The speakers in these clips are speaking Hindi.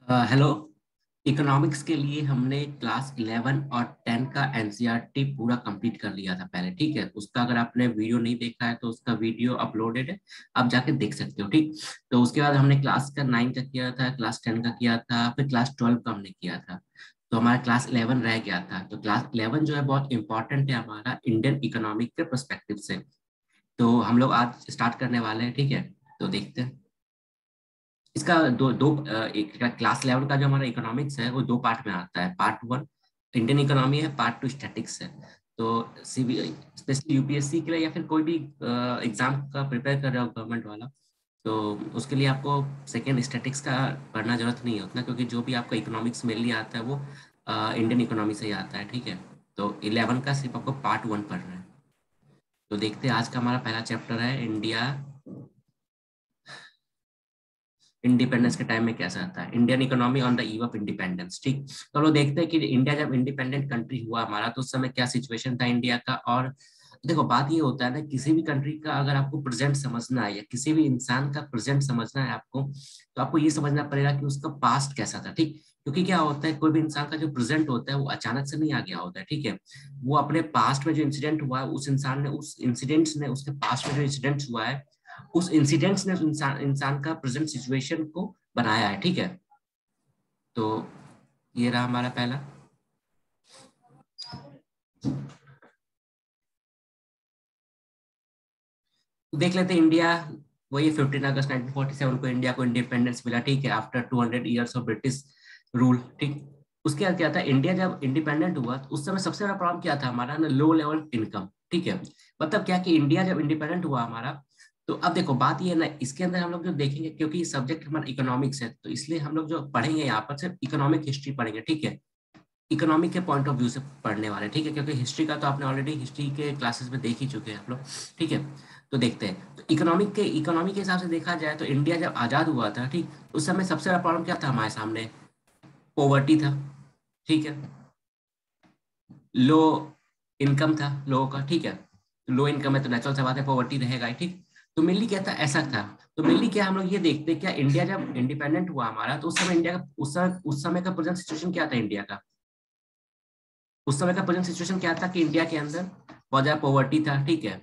हेलो। इकोनॉमिक्स के लिए हमने क्लास 11 और 10 का एनसीईआरटी पूरा कंप्लीट कर लिया था पहले। ठीक है, उसका अगर आपने वीडियो नहीं देखा है तो उसका वीडियो अपलोडेड है, आप जाके देख सकते हो। ठीक, तो उसके बाद हमने क्लास का 9 का किया था, क्लास 10 का किया था, फिर क्लास 12 का हमने किया था। तो हमारा क्लास 11 रह गया था। तो क्लास 11 जो है बहुत इंपॉर्टेंट है हमारा इंडियन इकोनॉमिक के परस्पेक्टिव से। तो हम लोग आज स्टार्ट करने वाले हैं। ठीक है, तो देखते हैं। इसका दो दो एक क्लास 11 का जो हमारा इकोनॉमिक्स है वो दो पार्ट में आता है। पार्ट वन इंडियन इकोनॉमी है, पार्ट टू स्टैटिक्स है। तो सीबी स्पेशली यूपीएससी के लिए या फिर कोई भी एग्जाम का प्रिपेयर कर रहे हो गवर्नमेंट वाला, तो उसके लिए आपको सेकेंड स्टैटिक्स का पढ़ना जरूरत नहीं है उतना, क्योंकि जो भी आपका इकोनॉमिक्स मेनली आता है वो इंडियन इकोनॉमी से ही आता है। ठीक है, तो 11 का सिर्फ आपको पार्ट वन पढ़ना है। तो देखते हैं, आज का हमारा पहला चैप्टर है इंडिया इंडिपेंडेंस के टाइम में कैसा था, Indian economy on the eve of independence. ठीक, तो हम लोग देखते हैं कि इंडिया जब इंडिपेंडेंट कंट्री हुआ हमारा तो उस समय क्या सिचुएशन था इंडिया का। और देखो बात ये होता है ना, किसी भी कंट्री का अगर आपको प्रेजेंट समझना है या किसी भी इंसान का प्रेजेंट समझना है आपको, तो आपको ये समझना पड़ेगा कि उसका पास्ट कैसा था। ठीक, क्योंकि क्या होता है, कोई भी इंसान का जो प्रेजेंट होता है वो अचानक से नहीं आ गया होता है। ठीक है, वो अपने पास्ट में जो इंसिडेंट हुआ है उस इंसान ने उस इंसिडेंट्स ने उसके पास्ट में जो इंसिडेंट्स हुआ है उस इंसिडेंट्स ने उस इंसान का प्रेजेंट सिचुएशन को बनाया है। ठीक है, तो ये रहा हमारा पहला। तो देख लेते हैं इंडिया, वही 15 अगस्त 1947 को इंडिया को इंडिपेंडेंस मिला। ठीक है, after 200 years of British rule. ठीक, उसके बाद क्या था, इंडिया जब इंडिपेंडेंट हुआ तो उस समय सबसे बड़ा प्रॉब्लम क्या था हमारा ना, लो लेवल इनकम। ठीक है, मतलब क्या कि इंडिया जब इंडिपेंडेंट हुआ हमारा, तो अब देखो बात ये है ना, इसके अंदर हम लोग जो देखेंगे, क्योंकि सब्जेक्ट हमारा इकोनॉमिक्स है तो इसलिए हम लोग जो पढ़ेंगे यहाँ पर सिर्फ इकोनॉमिक हिस्ट्री पढ़ेंगे। ठीक है, इकोनॉमिक के पॉइंट ऑफ व्यू से पढ़ने वाले। ठीक है, क्योंकि हिस्ट्री का तो आपने ऑलरेडी हिस्ट्री के क्लासेस में देख ही चुके हैं आप लोग। ठीक है, तो देखते हैं। तो इकोनॉमी के हिसाब से देखा जाए तो इंडिया जब आजाद हुआ था, ठीक, उस समय सबसे बड़ा प्रॉब्लम क्या था हमारे सामने, पॉवर्टी था। ठीक है, लो इनकम था लोगों का। ठीक है, लो इनकम है तो नेचुरल सा बात है पॉवर्टी रहेगा ही। ठीक, तो मेनली क्या था, ऐसा था। तो मेनली क्या हम लोग ये देखते हैं, क्या इंडिया जब इंडिपेंडेंट हुआ हमारा तो उस समय इंडिया का उस समय का प्रेजेंट सिचुएशन क्या था इंडिया का। उस समय का प्रेजेंट सिचुएशन क्या था कि इंडिया के अंदर बहुत ज्यादा पॉवर्टी था। ठीक है,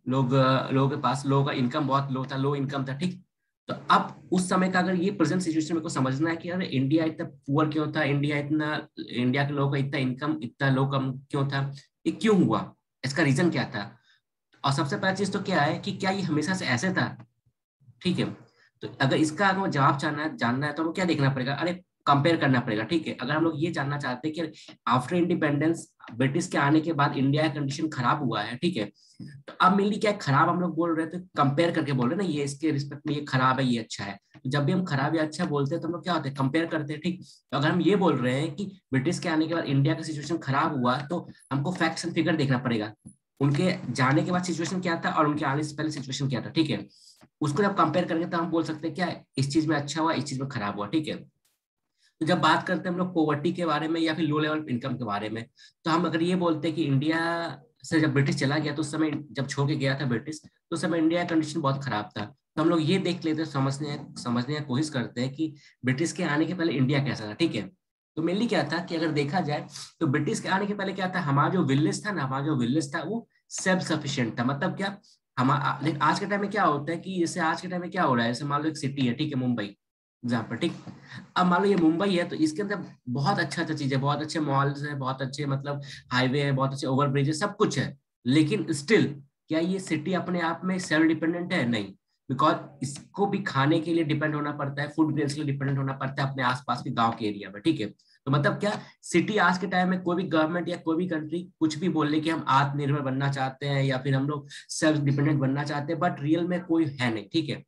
लोगों के पास, लोगों का इनकम बहुत लो था, लो इनकम था। ठीक, तो अब उस समय का अगर ये प्रेजेंट सिचुएशन मेरे को समझना है कि अरे इंडिया इतना पुअर क्यों था, इंडिया के लोगों का इतना इनकम इतना लो कम क्यों था, ये क्यों हुआ, इसका रीजन क्या था। और सबसे पहला चीज तो क्या है कि क्या ये हमेशा से ऐसे था। ठीक है, तो अगर इसका अगर जवाब जानना है तो हमें क्या देखना पड़ेगा, अरे कंपेयर करना पड़ेगा। ठीक है, अगर हम लोग ये जानना चाहते हैं कि आफ्टर इंडिपेंडेंस ब्रिटिश के आने के बाद इंडिया का कंडीशन खराब हुआ है, ठीक है, तो अब मेनली क्या है, खराब हम लोग बोल रहे थे, कंपेयर करके बोल रहे हैं ना, ये इसके रिस्पेक्ट में ये खराब है ये अच्छा है। तो जब भी हम खराब या अच्छा बोलते हैं तो हम लोग क्या होते हैं, कंपेयर करते हैं। ठीक, तो अगर हम ये बोल रहे हैं कि ब्रिटिश के आने के बाद इंडिया का सिचुएशन खराब हुआ तो हमको फैक्ट्स एंड फिगर देखना पड़ेगा, उनके जाने के बाद सिचुएशन क्या था और उनके आने से पहले सिचुएशन क्या था। ठीक है, उसको जब कंपेयर करेंगे तो हम बोल सकते हैं क्या है, इस चीज में अच्छा हुआ इस चीज में खराब हुआ। ठीक है, तो जब बात करते हैं हम लोग पॉवर्टी के बारे में या फिर लो लेवल इनकम के बारे में, तो हम अगर ये बोलते हैं कि इंडिया से जब ब्रिटिश चला गया तो उस समय जब छोड़ के गया था ब्रिटिश तो उस समय इंडिया का कंडीशन बहुत खराब था। तो हम लोग ये देख लेते हैं, समझने की कोशिश करते हैं कि ब्रिटिश के आने के पहले इंडिया कैसा था। ठीक है, तो मेनली क्या था कि अगर देखा जाए तो ब्रिटिश के आने के पहले क्या था, हमारा जो विलेज था ना, हमारा जो विलेज था वो सेल्फ सफिशिएंट था। मतलब क्या, हमारा लेकिन आज के टाइम में क्या होता है कि जैसे आज के टाइम में क्या हो रहा है, जैसे मान लो एक सिटी है, ठीक है, मुंबई एग्जाम्पल। ठीक, अब मान लो ये मुंबई है तो इसके अंदर बहुत अच्छा अच्छा चीज है, बहुत अच्छे मॉल्स है, बहुत अच्छे मतलब हाईवे है, बहुत अच्छे ओवरब्रिज है, सब कुछ है। लेकिन स्टिल क्या ये सिटी अपने आप में सेल्फ डिपेंडेंट है, नहीं। बिकॉज इसको भी खाने के लिए डिपेंड होना पड़ता है, फूड ग्रेन्स के लिए डिपेंडेंट होना पड़ता है अपने आसपास के गांव के एरिया में। ठीक है, तो मतलब क्या, सिटी आज के टाइम में कोई भी गवर्नमेंट या कोई भी कंट्री कुछ भी बोल ले कि हम आत्मनिर्भर बनना चाहते हैं या फिर हम लोग सेल्फ डिपेंडेंट बनना चाहते हैं, बट रियल में कोई है नहीं। ठीक है,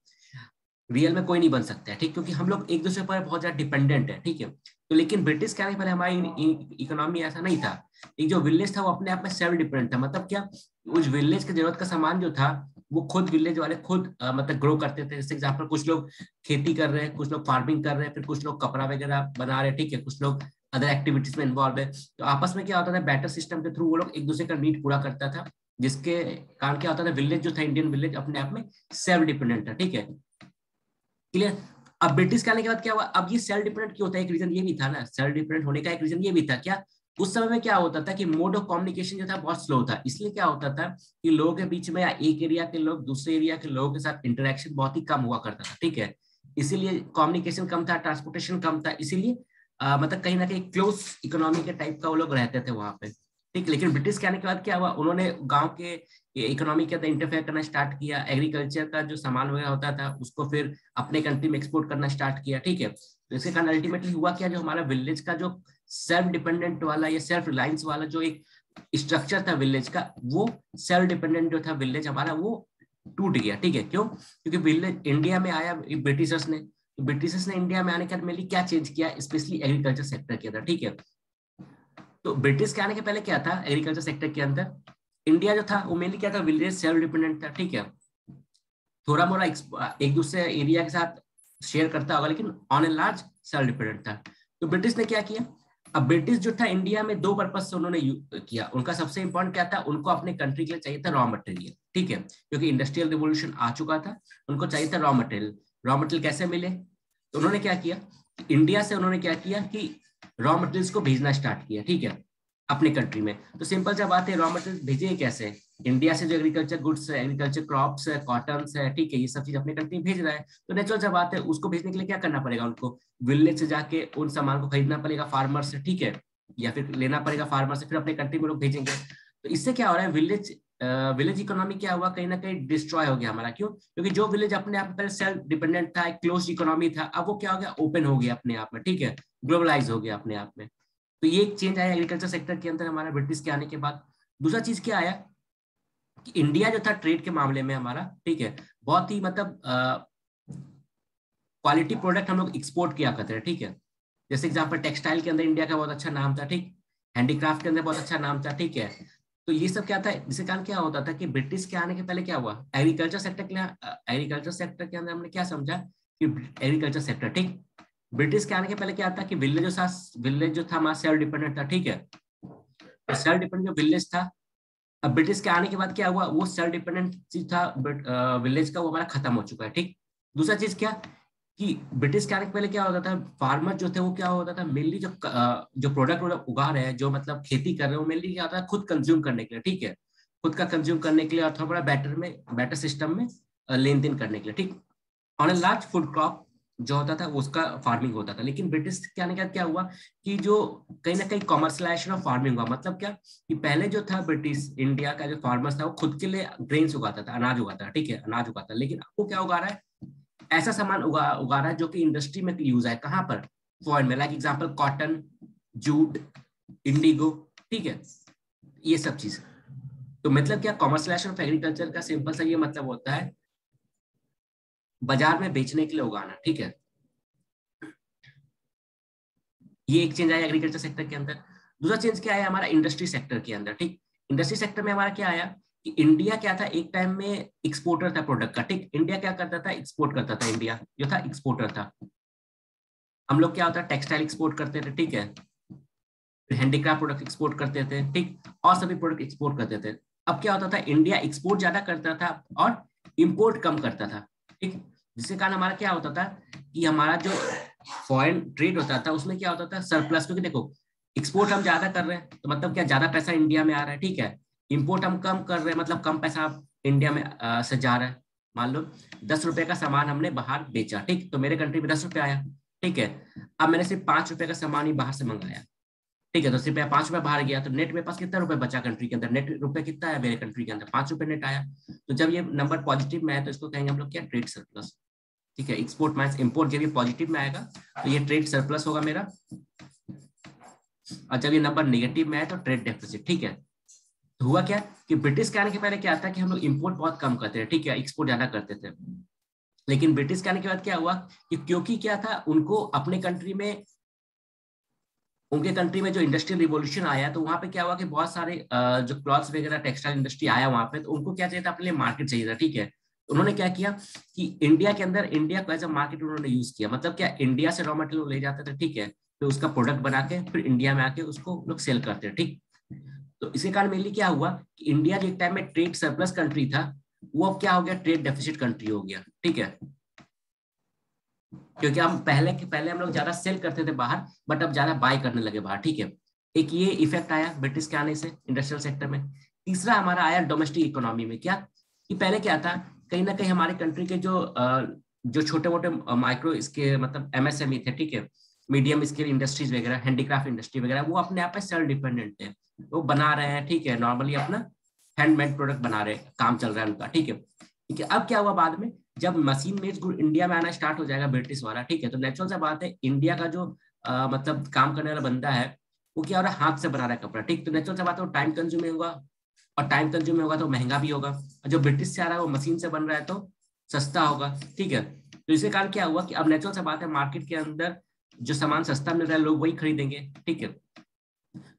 रियल में कोई नहीं बन सकता है। ठीक, क्योंकि हम लोग एक दूसरे पर बहुत ज्यादा डिपेंडेंट है। ठीक है, तो लेकिन ब्रिटिश के आने पहले हमारी इकोनॉमी ऐसा नहीं था। एक जो विलेज था वो अपने आप में सेल्फ डिपेंडेंट था। मतलब क्या, उस विलेज के जरूरत का सामान जो था वो खुद विलेज वाले खुद मतलब ग्रो करते थे। जैसे एग्जाम्पल, कुछ लोग खेती कर रहे हैं, कुछ लोग फार्मिंग कर रहे हैं, फिर कुछ लोग कपड़ा वगैरह बना रहे हैं। ठीक है, कुछ लोग अदर एक्टिविटीज में इन्वॉल्व है। तो आपस में क्या होता था, बैटर सिस्टम के थ्रू वो लोग एक दूसरे का नीड पूरा करता था, जिसके कारण क्या होता था, विलेज जो था इंडियन विलेज अपने आप में सेल्फ डिपेंडेंट था। ठीक है, क्लियर। अब ब्रिटिश के आने के बाद क्या हुआ, अब ये सेल्फ डिपेंडेंट क्यों होता है, एक रीजन ये भी था ना, सेल्फ डिपेंडेंट होने का एक रीजन ये भी था क्या, उस समय में क्या होता था कि मोड ऑफ कम्युनिकेशन जो था बहुत स्लो था, इसलिए क्या होता था कि लोगों के बीच में या एक एरिया के लोग दूसरे एरिया के लोगों के साथ इंटरेक्शन बहुत ही कम हुआ करता था, ठीक है, इसीलिए कम्युनिकेशन कम था, ट्रांसपोर्टेशन कम था, इसीलिए मतलब कहीं ना कहीं क्लोज इकोनॉमी के टाइप का वो लोग रहते थे वहां पे, ठीक। लेकिन ब्रिटिश के आने के बाद क्या हुआ, उन्होंने गांव के इकोनॉमी के अंदर इंटरफेयर करना स्टार्ट किया, एग्रीकल्चर का जो सामान वगैरह होता था उसको फिर अपने कंट्री में एक्सपोर्ट करना स्टार्ट किया, ठीक है। तो इसके कारण अल्टीमेटली हुआ क्या, जो हमारा विलेज का जो सेल्फ डिपेंडेंट वाला या सेल्फ रिलायंस वाला जो एक स्ट्रक्चर था विलेज का, वो सेल्फ डिपेंडेंट जो था विलेज हमारा वो टूट गया, ठीक है। क्यों, क्योंकि विलेज इंडिया में आया ब्रिटिशर्स ने, ब्रिटिशर्स ने इंडिया में आने के बाद मेनली क्या चेंज किया, स्पेशली एग्रीकल्चर सेक्टर के अंदर, ठीक है। तो ब्रिटिश के आने के पहले क्या था एग्रीकल्चर सेक्टर के अंदर, इंडिया जो था वो मेनली क्या था, विलेज सेल्फ डिपेंडेंट था, ठीक है, थोड़ा मोड़ा एक दूसरे एरिया के साथ शेयर करता होगा, लेकिन on a large self dependent था। तो ब्रिटिश ने क्या किया, अब ब्रिटिश जो था इंडिया में दो पर्पज से उन्होंने किया, उनका सबसे इंपॉर्टेंट क्या था, उनको अपने कंट्री के लिए चाहिए था रॉ मटेरियल, ठीक है, क्योंकि इंडस्ट्रियल रिवोल्यूशन आ चुका था, उनको चाहिए था रॉ मटेरियल। रॉ मटेरियल कैसे मिले, तो उन्होंने क्या किया, इंडिया से उन्होंने क्या किया कि रॉ मटेरियल्स को भेजना स्टार्ट किया, ठीक है, अपने कंट्री में। तो सिंपल सा बात है, रॉ मटेरियल भेजे कैसे, इंडिया से जो एग्रीकल्चर गुड्स है, एग्रीकल्चर क्रॉप्स है, कॉटन है, ठीक है, ये सब चीज अपने कंट्री में भेज रहा है, तो नेचुरल सा बात है उसको भेजने के लिए क्या करना पड़ेगा, उनको विलेज से जाके उन सामान को खरीदना पड़ेगा फार्मर से, ठीक है, या फिर लेना पड़ेगा फार्मर से, फिर अपने कंट्री में लोग भेजेंगे। तो इससे क्या हो रहा है, विलेज इकोनॉमी क्या हुआ, कहीं ना कहीं डिस्ट्रॉय हो गया हमारा, क्यों, क्योंकि जो विलेज अपने आप में सेल्फ डिपेंडेंट था, क्लोज इकोनॉमी था, अब वो क्या हो गया, ओपन हो गया अपने आप में, ठीक है, ग्लोबलाइज हो गया अपने आप में। तो ये एक चेंज आया एग्रीकल्चर सेक्टर के अंदर हमारा ब्रिटिश के आने के बाद। दूसरा चीज क्या आया कि इंडिया जो था ट्रेड के मामले में हमारा, ठीक है, बहुत ही मतलब क्वालिटी प्रोडक्ट हम लोग एक्सपोर्ट किया करते हैं, ठीक है। जैसे एग्जांपल टेक्सटाइल के अंदर इंडिया का बहुत अच्छा नाम था, ठीक, हैंडीक्राफ्ट के अंदर बहुत अच्छा नाम था, ठीक है। तो ये सब क्या था, जिसके कारण क्या होता था कि ब्रिटिश के आने के पहले क्या हुआ, एग्रीकल्चर सेक्टर के एग्रीकल्चर सेक्टर के अंदर हमने क्या समझा कि एग्रीकल्चर सेक्टर, ठीक, ब्रिटिश के आने के पहले क्या था कि विलेज जो था हमारा सेल्फ डिपेंडेंट था, ठीक है, तो सेल्फ डिपेंडेंट जो विलेज था, अब ब्रिटिश के आने के बाद क्या हुआ, वो सेल्फ डिपेंडेंट था विलेज का, वो हमारा खत्म हो चुका है, ठीक। दूसरा चीज क्या कि ब्रिटिश के आने के पहले क्या होता था, फार्मर जो थे वो क्या होता था, मेनली जो प्रोडक्ट उगा रहे हैं, जो मतलब खेती कर रहे हैं, वो मेनली क्या होता है, खुद कंज्यूम करने के लिए, ठीक है, खुद का कंज्यूम करने के लिए और थोड़ा बड़ा बेटर सिस्टम में लेन देन करने के लिए, ठीक, on a large food crop जो होता था उसका फार्मिंग होता था। लेकिन ब्रिटिश के आने के बाद क्या हुआ कि जो कहीं ना कहीं कॉमर्शलाइजेशन ऑफ फार्मिंग हुआ, मतलब क्या कि पहले जो था ब्रिटिश इंडिया का जो फार्मर्स था वो खुद के लिए ग्रेन्स उगाता था, अनाज उगाता था, ठीक है, अनाज उगाता, लेकिन अब वो क्या उगा रहा है, ऐसा सामान उगा रहा है जो कि इंडस्ट्री में यूज है, कहाँ पर, फॉरेन में, like example cotton, jute, Indigo, ठीक है, ये सब चीज। तो मतलब क्या, कॉमर्शलाइजेशन ऑफ एग्रीकल्चर का सिंपल सा ये मतलब होता है बाजार में बेचने के लिए उगाना, ठीक है, ये एक चेंज आया एग्रीकल्चर सेक्टर के अंदर। दूसरा चेंज क्या आया हमारा इंडस्ट्री सेक्टर के अंदर, ठीक, इंडस्ट्री सेक्टर में हमारा क्या आया कि इंडिया क्या था, एक टाइम में एक्सपोर्टर था प्रोडक्ट का, ठीक, इंडिया क्या करता था, एक्सपोर्ट करता था, इंडिया जो था एक्सपोर्टर था। हम लोग क्या होता है, टेक्सटाइल एक्सपोर्ट करते थे, ठीक है, हैंडीक्राफ्ट प्रोडक्ट एक्सपोर्ट करते थे, ठीक, और सभी प्रोडक्ट एक्सपोर्ट करते थे। अब क्या होता था, इंडिया एक्सपोर्ट ज्यादा करता था और इंपोर्ट कम करता था, ठीक, जिसके कारण हमारा क्या होता था कि हमारा जो फॉरेन ट्रेड होता था उसमें क्या होता था, सरप्लस, क्योंकि देखो एक्सपोर्ट हम ज्यादा कर रहे हैं तो मतलब क्या, ज्यादा पैसा इंडिया में आ रहा है, ठीक है, इंपोर्ट हम कम कर रहे हैं मतलब कम पैसा इंडिया में से जा रहा है। मान लो 10 रुपए का सामान हमने बाहर बेचा, ठीक, तो मेरे कंट्री में 10 रुपए आया, ठीक है, अब मैंने सिर्फ 5 रुपए का सामान ही बाहर से मंगाया, ठीक है, तो सिर्फ 5 रुपए बाहर गया, तो नेट मेरे पास कितना रुपए बचा कंट्री के अंदर, नेट रुपए कितना है मेरे कंट्री के अंदर, 5 रुपए नेट आया। तो जब ये नंबर पॉजिटिव में आया तो इसको कहेंगे हम लोग क्या, ट्रेड सरप्लस, ठीक है, एक्सपोर्ट माइनस इंपोर्ट जब ये पॉजिटिव में आएगा तो ये ट्रेड सरप्लस होगा मेरा, और जब ये नंबर नेगेटिव में आए तो ट्रेड डेफिसिट, ठीक है। तो हुआ क्या कि ब्रिटिश के आने के पहले क्या था कि हम लोग इंपोर्ट बहुत कम करते थे, ठीक है, एक्सपोर्ट ज्यादा करते थे। लेकिन ब्रिटिश के आने के बाद क्या हुआ कि क्योंकि क्या था, उनको अपने कंट्री में, उनके कंट्री में जो इंडस्ट्रियल रिवॉल्यूशन आया तो वहां पे क्या हुआ कि बहुत सारे जो क्लॉथ्स वगैरह टेक्सटाइल इंडस्ट्री आया वहां पे, तो उनको क्या चाहिए था, अपने लिए मार्केट चाहिए था, ठीक है। उन्होंने क्या किया कि इंडिया के अंदर इंडिया को एज अ मार्केट उन्होंने यूज किया, मतलब क्या, इंडिया से रॉ मटेरियल ले जाते थे, ठीक है, फिर उसका प्रोडक्ट बना के फिर इंडिया में आके उसको लोग सेल करते हैं, ठीक। तो इसी कारण मेनली क्या हुआ कि इंडिया जो एक टाइम में ट्रेड सरप्लस कंट्री था वो अब क्या हो गया, ट्रेड डेफिसिट कंट्री हो गया, ठीक है। क्योंकि हम पहले हम लोग ज्यादा सेल करते थे बाहर, बट अब ज्यादा बाय करने लगे बाहर, ठीक है। एक ये इफेक्ट आया ब्रिटिश के आने से इंडस्ट्रियल सेक्टर में। तीसरा हमारा आया डोमेस्टिक इकोनॉमी में, क्या कि पहले क्या था, कहीं ना कहीं हमारे कंट्री के जो छोटे मोटे माइक्रो इसके मतलब एमएसएमई थे, ठीक है, मीडियम स्केल इंडस्ट्रीज वगैरह, हैंडीक्राफ्ट इंडस्ट्री वगैरह, वो अपने आप में सेल्फ डिपेंडेंट थे, वो बना रहे हैं, ठीक है, नॉर्मली अपना हैंडमेड प्रोडक्ट बना रहे हैं, काम चल रहा है उनका, ठीक है। ठीक है, अब क्या हुआ बाद में, जब मशीन मेड गुड इंडिया में आना स्टार्ट हो जाएगा ब्रिटिश वाला, ठीक है, तो नेचुरल सा बात है, इंडिया का जो मतलब काम करने वाला बंदा है, वो क्या हो रहा है, हाथ से बना रहा है कपड़ा, ठीक, तो नेचुरल सा बात है, वो टाइम कंज्यूमिंग होगा, और टाइम कंज्यूमिंग होगा तो महंगा भी होगा। और जो ब्रिटिश से आ रहा है वो मशीन से बन रहा है तो सस्ता होगा, ठीक है। तो इसके कारण क्या हुआ कि अब नेचुरल सा बात है, मार्केट के अंदर जो सामान सस्ता मिल रहा है लोग वही खरीदेंगे, ठीक है।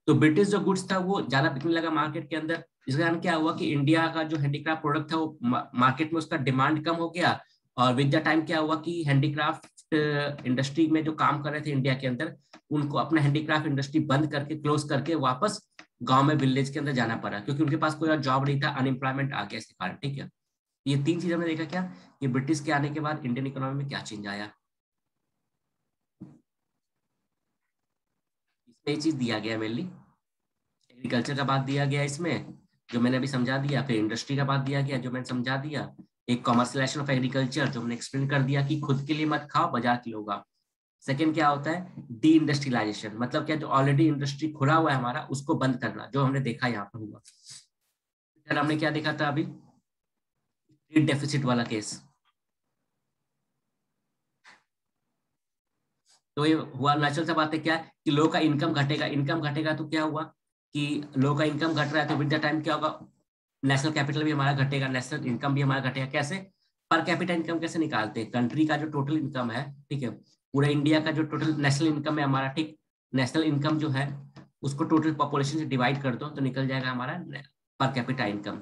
तो ब्रिटिश जो गुड्स था वो ज्यादा बिकने लगा मार्केट के अंदर। इसके कारण क्या हुआ कि इंडिया का जो हैंडीक्राफ्ट प्रोडक्ट था वो मार्केट में उसका डिमांड कम हो गया, और विद द टाइम क्या हुआ कि हैंडीक्राफ्ट इंडस्ट्री में जो काम कर रहे थे इंडिया के अंदर, उनको अपना हैंडीक्राफ्ट इंडस्ट्री बंद करके क्लोज करके वापस गांव में विलेज के अंदर जाना पड़ा, क्योंकि उनके पास कोई और जॉब नहीं था, अनएम्प्लॉयमेंट आ गया इसके कारण, ठीक है। ये तीन चीज हमने देखा क्या, कि ब्रिटिश के आने के बाद इंडियन इकोनॉमी में क्या चेंज आया, इसमें ये चीज दिया गया मेनली। एग्रीकल्चर का बात दिया गया इसमें, जो मैंने अभी समझा दिया, फिर इंडस्ट्री का बात दिया गया जो मैंने समझा दिया, एक कमर्शियलाइजेशन ऑफ एग्रीकल्चर जो मैंने एक्सप्लेन कर दिया कि खुद के लिए मत खाओ, बाजार के लोग खाओ। सेकंड क्या होता है, डी इंडस्ट्रियलाइजेशन, मतलब क्या, जो ऑलरेडी इंडस्ट्री खुला हुआ है हमारा उसको बंद करना, जो हमने देखा यहाँ पर हुआ। फिर हमने क्या देखा था अभी, ट्रेड डेफिसिट वाला केस, तो ये हुआ नेचुरल सा बात है क्या, कि लोगों का इनकम घटेगा, इनकम घटेगा तो क्या हुआ कि लोगों का इनकम घट रहा है, तो विद द टाइम क्या होगा, नेशनल कैपिटल भी हमारा घटेगा, नेशनल इनकम भी हमारा घटेगा। कैसे, पर कैपिटा इनकम कैसे निकालते हैं, कंट्री का जो टोटल इनकम है, ठीक है, पूरे इंडिया का जो टोटल नेशनल इनकम है हमारा, ठीक, नेशनल इनकम जो है उसको टोटल पॉपुलेशन से डिवाइड कर दो तो निकल जाएगा हमारा पर कैपिटा इनकम।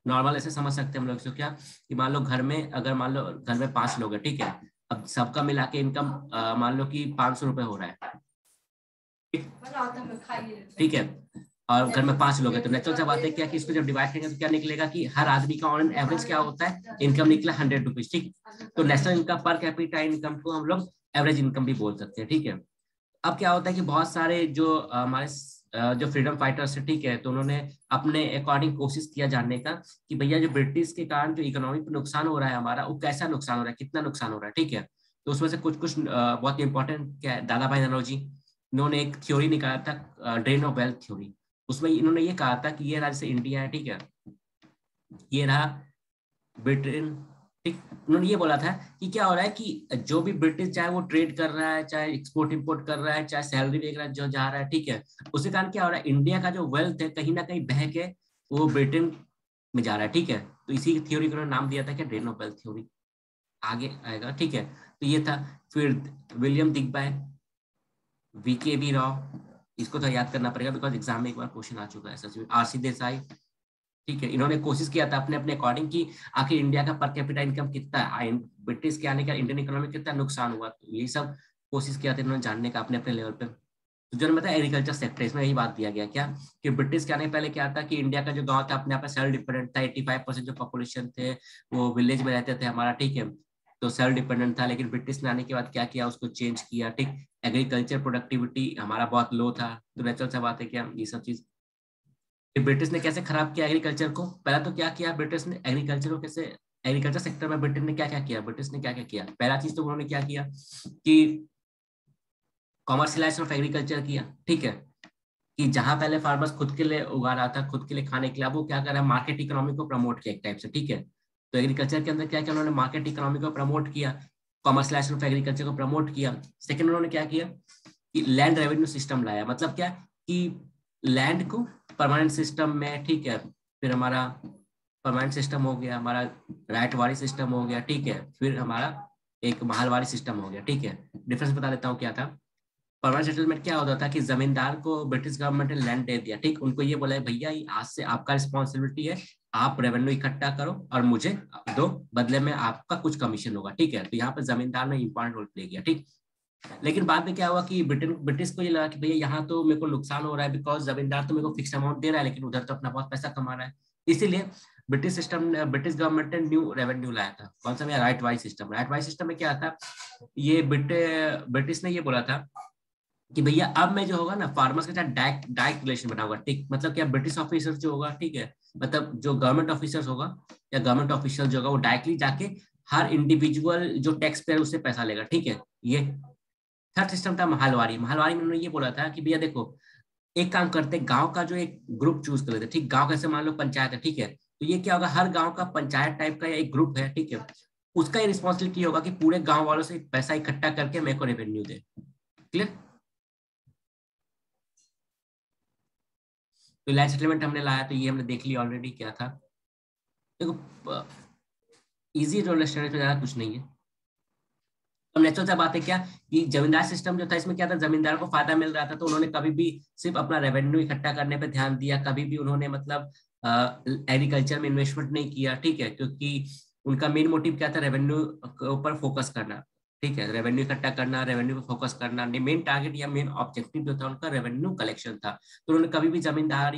नॉर्मल ऐसे समझ सकते हैं हम लोग इसको क्या, कि मान लो घर में, अगर मान लो घर में 5 लोग हैं, ठीक है, अब सबका मिला के इनकम मान लो कि 500 रुपए हो रहा है, ठीक है, और घर में 5 लोग हैं, तो नेचुरल सा बात है क्या कि इसको जब डिवाइड करेंगे तो क्या निकलेगा कि हर आदमी का ऑन एवरेज क्या होता है, इनकम निकला 100 रुपीज, ठीक। तो national income per capita income को हम लोग एवरेज इनकम भी बोल सकते हैं, ठीक है। अब क्या होता है कि बहुत सारे जो हमारे जो फ्रीडम फाइटर्स है, ठीक है, तो उन्होंने अपने अकॉर्डिंग कोशिश किया जानने का कि भैया जो ब्रिटिश के कारण जो इकोनॉमी पे नुकसान हो रहा है हमारा, वो कैसा नुकसान हो रहा है, कितना नुकसान हो रहा है, ठीक है। तो उसमें से कुछ कुछ बहुत इंपॉर्टेंट क्या है, दादा भाई नौरोजी, इन्होंने एक थ्योरी निकाला था, ड्रेन ऑफ वेल्थ थ्योरी। उसमें इन्होंने ये कहा था कि ये राज्य से इंडिया है, ठीक है, ये रहा ब्रिटेन, ठीक। उन्होंने ये बोला था कि क्या हो रहा है कि जो भी ब्रिटिश चाहे वो ट्रेड कर रहा है, चाहे एक्सपोर्ट इंपोर्ट कर रहा है, चाहे सैलरी वगैरह जो जा रहा है, ठीक है, उसके कारण क्या हो रहा है, इंडिया का जो वेल्थ है कहीं ना कहीं बह के वो ब्रिटेन में जा रहा है, ठीक है। तो इसी थ्योरी को उन्होंने नाम दिया था कि ड्रेन ऑफ वेल्थ थ्योरी, आगे आएगा, ठीक है। तो ये था। फिर William Digby, VK we Rao, इसको तो याद करना पड़ेगा बिकॉज एग्जाम में एक बार क्वेश्चन आ चुका है, सच में। आरसी देसाई, ठीक है, इन्होंने कोशिश किया था अपने अपने अकॉर्डिंग की आखिर इंडिया का पर कैपिटा इनकम कितना है, ब्रिटिश के आने का इंडियन इकोनॉमी कितना नुकसान हुआ, तो यही सब कोशिश किया था इन्होंने जानने का अपने अपने लेवल पे। तो जो मतलब एग्रीकल्चर सेक्टर, इसमें यही बात दिया गया क्या, कि ब्रिटिश के आने पहले क्या था कि इंडिया का जो गांव था अपने आप सेल्फ डिपेंडेंट था, 85% जो पॉपुलेशन थे वो विलेज में रहते थे हमारा, ठीक है, तो सेल्फ डिपेंडेंट था। लेकिन ब्रिटिश ने आने के बाद क्या किया, उसको चेंज किया, ठीक। एग्रीकल्चर प्रोडक्टिविटी हमारा बहुत लो था, तो नेचुरल सा बात है क्या, ये सब चीज ब्रिटिश ने कैसे खराब किया एग्रीकल्चर को। पहला तो क्या किया ब्रिटिश ने एग्रीकल्चर को, कैसे एग्रीकल्चर सेक्टर में ब्रिटेन ने क्या क्या किया, ब्रिटिश ने क्या क्या किया, पहला चीज तो उन्होंने क्या किया कि कॉमर्शियलाइजेशन ऑफ एग्रीकल्चर किया, ठीक है, कि जहां पहले फार्मर्स खुद के लिए उगा रहा था, खुद के लिए खाने के लिए, वो क्या कर रहा है, मार्केट इकोनॉमी को प्रमोट किया एक टाइप से, ठीक है। तो एग्रीकल्चर के अंदर क्या किया उन्होंने, मार्केट इकोनॉमी को प्रमोट किया, कॉमर्शियलाइजेशन ऑफ एग्रीकल्चर को प्रमोट किया। सेकंड उन्होंने क्या किया कि लैंड रेवेन्यू सिस्टम लाया, मतलब क्या कि लैंड को परमानेंट सिस्टम में, ठीक है, फिर हमारा परमानेंट सिस्टम हो गया, हमारा राइटवारी सिस्टम हो गया, ठीक है, फिर हमारा एक महलवारी सिस्टम हो गया, ठीक है। डिफरेंस बता देता हूँ क्या था। परमानेंट सेटलमेंट क्या होता था कि जमींदार को ब्रिटिश गवर्नमेंट ने लैंड दे दिया, ठीक, उनको ये बोला है भैया ये आज से आपका रिस्पॉन्सिबिलिटी है, आप रेवेन्यू इकट्ठा करो और मुझे दो, बदले में आपका कुछ कमीशन होगा, ठीक है। तो यहाँ पे जमींदार ने इंपॉर्टेंट रोल प्ले किया, ठीक। लेकिन बाद में क्या हुआ कि ब्रिटिश को ये लगा कि भैया यहाँ तो मेरे को नुकसान हो रहा है, बिकॉज जमींदार तो मेरे को फिक्स अमाउंट दे रहा है, लेकिन उधर तो अपना बहुत पैसा कमा रहा है। इसीलिए ब्रिटिश गवर्नमेंट ने न्यू रेवेन्यू लाया था, कौन सा, right wise system. Right wise system में क्या था ये ब्रिटिश ने ये बोला था कि भैया अब मैं जो होगा ना फार्मर्स के साथ डायरेक्ट डायरेक्ट रिलेशन बनाऊंगा, ठीक, मतलब क्या ब्रिटिश ऑफिसर जो होगा, ठीक है, मतलब जो गवर्नमेंट ऑफिसर्स होगा या गवर्नमेंट ऑफिशियल जो होगा वो डायरेक्टली जाके हर इंडिविजुअल जो टैक्स पेयर उससे पैसा लेगा, ठीक है। ये थर्ड सिस्टम था महलवारी। महलवारी में उन्होंने ये बोला था कि भैया देखो, एक काम करते, गांव का जो एक ग्रुप चूज कर लेते, ठीक, गांव कैसे मान लो पंचायत है, ठीक है, तो ये क्या होगा, हर गांव का पंचायत टाइप का या एक ग्रुप है, ठीक है, उसका ये रिस्पॉन्सिबिलिटी होगा कि पूरे गांव वालों से पैसा इकट्ठा करके मेरे को रेवेन्यू दे। क्लियर। तो लैंड सेटलमेंट हमने लाया, तो ये हमने देख लिया ऑलरेडी क्या था। देखो इजी टू अंडरस्टैंड में ज्यादा कुछ नहीं है। तो नेचुरल सा बात है क्या कि जमींदार सिस्टम जो था, इसमें क्या था, जमींदार को फायदा मिल रहा था, तो उन्होंने कभी भी सिर्फ अपना रेवेन्यू इकट्ठा करने पे ध्यान दिया, कभी भी उन्होंने मतलब एग्रीकल्चर में इन्वेस्टमेंट नहीं किया, ठीक है, क्योंकि उनका मेन मोटिव क्या था, रेवेन्यू के ऊपर फोकस करना, ठीक है, रेवेन्यू इकट्ठा करना, रेवेन्यू पे फोकस करना, मेन टारगेट या मेन ऑब्जेक्टिव जो था उनका रेवेन्यू कलेक्शन था। तो उन्होंने कभी भी जमींदार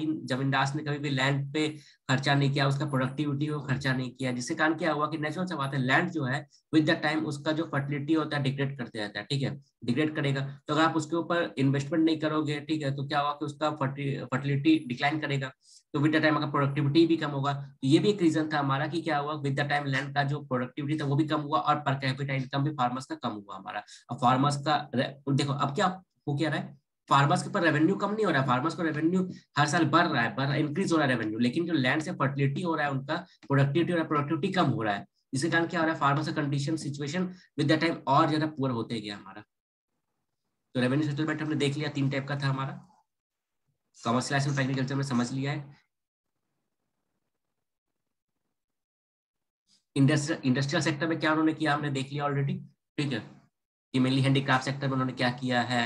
ने कभी भी लैंड पे खर्चा नहीं किया, उसका प्रोडक्टिविटी को खर्चा नहीं किया, जिससे कारण क्या हुआ कि नेचुरल सा बात है, लैंड जो है विद द टाइम उसका जो फर्टिलिटी होता है डिग्रेड करते रहता है, ठीक है, डिग्रेड करेगा। तो अगर आप उसके ऊपर इन्वेस्टमेंट नहीं करोगे, ठीक है, तो क्या होगा कि उसका फर्टिलिटी डिक्लाइन करेगा, तो विद द टाइम अगर प्रोडक्टिविटी भी कम होगा। तो ये भी एक रीजन था हमारा कि क्या हुआ, विद द टाइम लैंड का जो प्रोडक्टिविटी था वो भी कम हुआ और पर कैपिटा इनकम भी फार्मर्स का कम हुआ हमारा। अब फार्मर्स का देखो अब क्या हो क्या रहा है, फार्मर्स के ऊपर रेवेन्यू कम नहीं हो रहा है, फार्मर्स को रेवेन्यू हर साल बढ़ रहा है, इंक्रीज हो रहा है रेवेन्यू, लेकिन जो लैंड से फर्टिलिटी हो रहा है उनका प्रोडक्टिविटी हो रहा है, प्रोडक्टिविटी कम हो रहा है। इसके कारण क्या हो रहा है, फार्मर्स का condition situation with the time और ज्यादा पुअर होते गया हमारा। तो रेवेन्यू सेटलमेंट हमने देख लिया, 3 टाइप का था हमारा, कमर्शियलाइजेशन एग्रीकल्चर में समझ लिया है। इंडस्ट्रियल सेक्टर में क्या उन्होंने किया हमने देख लिया ऑलरेडी, ठीक है, कि मेनली हैंडीक्राफ्ट सेक्टर में उन्होंने क्या किया है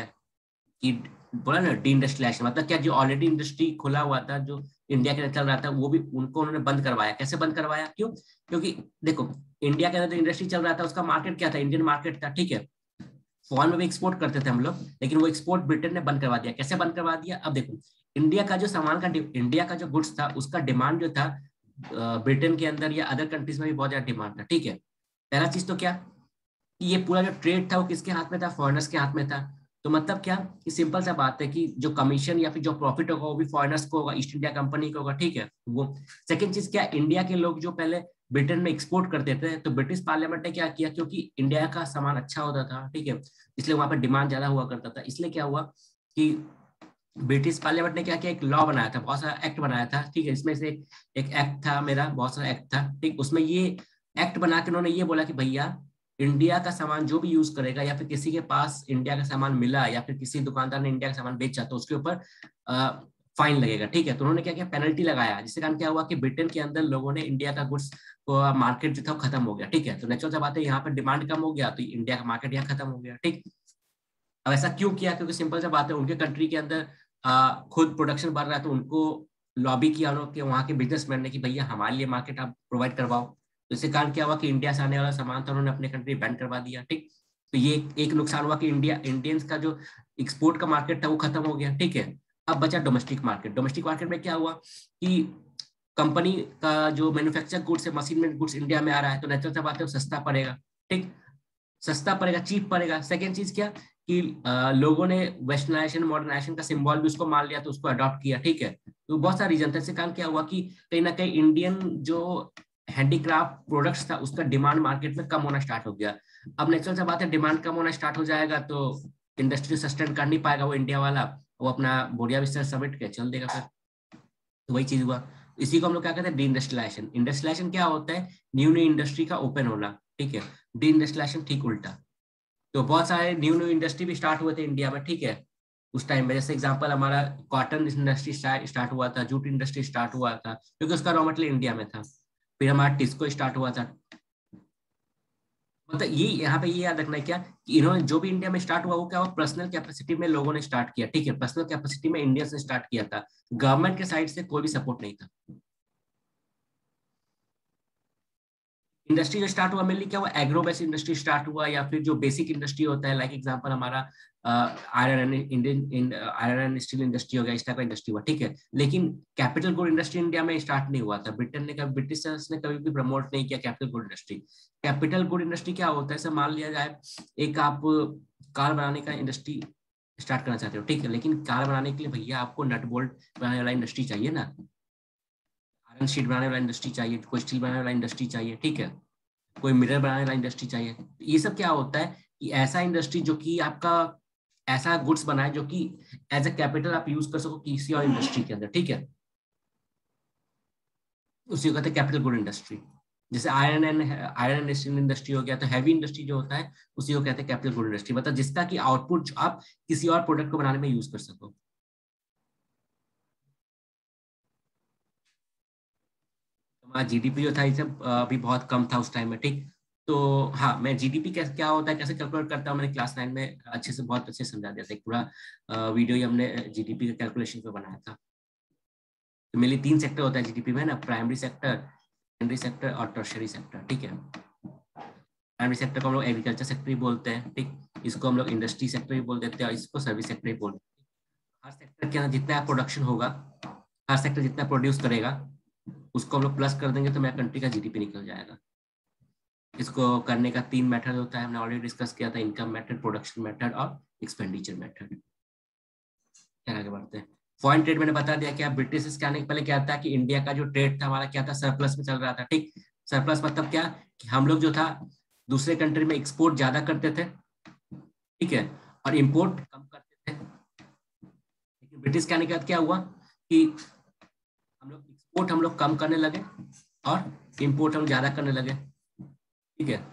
कि बोला ना डी इंडस्ट्रियलाइजेशन, मतलब क्या जो ऑलरेडी इंडस्ट्री खुला हुआ था जो इंडिया के अंदर चल रहा था वो भी उनको उन्होंने बंद करवाया। कैसे बंद करवाया, क्यों, क्योंकि देखो इंडिया के अंदर जो इंडस्ट्री चल रहा था उसका मार्केट क्या था, इंडियन मार्केट था, ठीक है, फॉरेन में भी एक्सपोर्ट करते थे हम लोग, लेकिन वो एक्सपोर्ट ब्रिटेन ने बंद करवा दिया। कैसे बंद करवा दिया, अब देखो इंडिया का जो सामान का इंडिया का जो गुड्स था उसका डिमांड जो था ब्रिटेन के अंदर या अदर कंट्रीज में भी बहुत ज्यादा डिमांड था, ठीक है। पहला चीज तो क्या कि ये पूरा जो ट्रेड था वो किसके हाथ में था, फॉरेनर्स के हाथ में था। तो मतलब क्या कि सिंपल सा बात है कि जो कमीशन या फिर जो प्रॉफिट होगा वो भी फॉरेनर्स को होगा, ईस्ट इंडिया कंपनी को होगा, ठीक है। वो सेकंड चीज क्या, इंडिया के लोग जो पहले ब्रिटेन में एक्सपोर्ट करते थे, तो ब्रिटिश पार्लियामेंट ने क्या किया, क्योंकि इंडिया का सामान अच्छा होता था, ठीक है, इसलिए वहां पर डिमांड ज्यादा हुआ करता था, इसलिए क्या हुआ कि ब्रिटिश पार्लियामेंट ने क्या किया, एक लॉ बनाया था, बहुत सारा एक्ट बनाया था, ठीक है, इसमें से एक एक्ट था मेरा, बहुत सारा एक्ट था, ठीक, उसमें ये एक्ट बना के उन्होंने ये बोला कि भैया इंडिया का सामान जो भी यूज करेगा या फिर किसी के पास इंडिया का सामान मिला या फिर किसी दुकानदार ने इंडिया का सामान बेचा तो उसके ऊपर फाइन लगेगा, ठीक है। तो उन्होंने क्या किया, पेनल्टी लगाया, जिससे कारण क्या हुआ कि ब्रिटेन के अंदर लोगों ने इंडिया का गुड्स मार्केट जो था वो खत्म हो गया, ठीक है। तो नेचुरल सा बात है, यहाँ पर डिमांड कम हो गया तो इंडिया का मार्केट यहाँ खत्म हो गया, ठीक। अब ऐसा क्यों किया, क्योंकि सिंपल सा बात है, उनके कंट्री के अंदर खुद प्रोडक्शन बढ़ रहा है, तो उनको लॉबी किया उन्होंने वहाँ के बिजनेसमैन ने कि भैया हमारे लिए मार्केट आप प्रोवाइड करवाओ। तो इससे कारण क्या हुआ कि इंडिया से आने वाला सामान था उन्होंने अपने कंट्री बैन करवा दिया, ठीक। तो ये एक नुकसान हुआ कि इंडियंस का जो एक्सपोर्ट का मार्केट था वो खत्म हो गया, ठीक है। अब बचा डोमेस्टिक मार्केट। डोमेस्टिक मार्केट में क्या हुआ कि कंपनी का जो मैन्युफैक्चर गुड्स है, मशीन मेड गुड्स इंडिया में आ रहा है, तो नेचुरल सा बात है वो सस्ता पड़ेगा, ठीक, सस्ता पड़ेगा, चीप पड़ेगा। सेकेंड चीज क्या कि लोगों ने वेस्टर्नाइजेशन मॉडर्नाइजेशन का सिंबल भी उसको मान लिया तो उसको अडॉप्ट किया, ठीक है। तो बहुत सारा रीजन था, इससे कारण क्या हुआ कि कहीं ना कहीं इंडियन जो हैंडीक्राफ्ट प्रोडक्ट्स था उसका डिमांड मार्केट में कम होना स्टार्ट हो गया। अब नेचुरल सा बात है, डिमांड कम होना स्टार्ट हो जाएगा तो इंडस्ट्री सस्टेन कर नहीं पाएगा वो इंडिया वाला, वो अपना बोरिया बिस्तर समेट के चल देगा फिर। तो वही चीज हुआ। इसी को हम लोग क्या कहते हैं, डी इंडस्ट्रियलाइजेशन। इंडस्ट्रियलाइजेशन क्या होता है, न्यू न्यू इंडस्ट्री का ओपन होना, ठीक है। डी इंडस्ट्रियलाइजेशन ठीक उल्टा। तो बहुत सारे न्यू न्यू इंडस्ट्री भी स्टार्ट हुए थे इंडिया में, ठीक है, उस टाइम में। जैसे एग्जांपल हमारा कॉटन इंडस्ट्री स्टार्ट हुआ था, जूट इंडस्ट्री स्टार्ट हुआ था, क्योंकि उसका रॉ मटेरियल इंडिया में था। फिर हमारा टिस्को स्टार्ट हुआ था। मतलब ये यहाँ पे ये याद रखना है क्या कि इन्होंने जो भी इंडिया में स्टार्ट हुआ वो क्या हुआ, पर्सनल कैपेसिटी में लोगों ने स्टार्ट किया, ठीक है, पर्सनल कैपेसिटी में इंडिया से स्टार्ट किया था, गवर्नमेंट के साइड से कोई भी सपोर्ट नहीं था। इंडस्ट्री जो स्टार्ट हुआ मेनली क्या हुआ, एग्रो बेस्ड इंडस्ट्री स्टार्ट हुआ, या फिर जो बेसिक इंडस्ट्री होता है, लाइक एग्जांपल हमारा iron Indian iron steel industry हो गया, इस टाइप का इंडस्ट्री हुआ, ठीक है। लेकिन कैपिटल गुड इंडस्ट्री इंडिया में स्टार्ट नहीं हुआ था। ब्रिटिशर्स ने कभी भी प्रमोट नहीं किया capital good industry. Capital good industry क्या होता है, सर मान लिया जाए एक आप कार बनाने का इंडस्ट्री स्टार्ट करना चाहते हो, ठीक है, लेकिन कार बनाने के लिए भैया आपको नट बोल्ट बनाने वाला इंडस्ट्री चाहिए ना, आयरन शीट बनाने वाला इंडस्ट्री चाहिए, कोई स्टील बनाने वाला इंडस्ट्री चाहिए, ठीक है, कोई मिरर बनाने वाला इंडस्ट्री चाहिए। ये सब क्या होता है कि ऐसा इंडस्ट्री जो कि आपका ऐसा गुड्स बनाए जो कि एज अ कैपिटल आप यूज कर सको किसी और इंडस्ट्री के अंदर, ठीक है, उसी को कहते हैं कैपिटल गुड इंडस्ट्री। जैसे आयरन एंड स्टील इंडस्ट्री हो गया, तो हैवी इंडस्ट्री जो होता है उसी को कहते हैं कैपिटल गुड इंडस्ट्री, मतलब जिसका की आउटपुट आप किसी और प्रोडक्ट को बनाने में यूज कर सको। हमारा जीडीपी जो था इसे अभी बहुत कम था उस टाइम में, ठीक। तो हाँ, मैं जीडीपी कैसे क्या होता है कैसे कैलकुलेट करता हूँ, मैंने क्लास 9 में अच्छे से बहुत अच्छे से समझा दिया था, एक पूरा वीडियो ही हमने जीडीपी के कैलकुलेशन पे बनाया था। तो मेनली 3 सेक्टर होता है जीडीपी में ना, प्राइमरी सेक्टर, सेकेंडरी सेक्टर और टर्शियरी सेक्टर, ठीक है। प्राइमरी सेक्टर को हम लोग एग्रीकल्चर सेक्टर ही बोलते हैं, ठीक, इसको हम लोग इंडस्ट्री सेक्टर ही बोल देते हैं, और इसको सर्विस सेक्टर ही बोलते हैं। हर सेक्टर के अंदर जितना प्रोडक्शन होगा, हर सेक्टर जितना प्रोड्यूस करेगा, उसको हम लोग प्लस कर देंगे तो मेरा कंट्री का जीडीपी निकल जाएगा। इसको करने का 3 मेथड होता है, हमने ऑलरेडी डिस्कस किया था, इनकम मेथड, प्रोडक्शन मेथड और एक्सपेंडिचर मेथड। आगे बढ़ते हैं। फॉरेन ट्रेड मैंने बता दिया क्या, ब्रिटिश के आने के पहले क्या था कि इंडिया का जो ट्रेड था हमारा क्या था, सरप्लस में चल रहा था, ठीक। सरप्लस मतलब क्या कि हम लोग जो था दूसरे कंट्री में एक्सपोर्ट ज्यादा करते थे, ठीक है, और इम्पोर्ट कम करते थे। लेकिन ब्रिटिश के आने के बाद क्या हुआ कि हम लोग कम करने लगे और इम्पोर्ट हम ज्यादा करने लगे, ठीक है।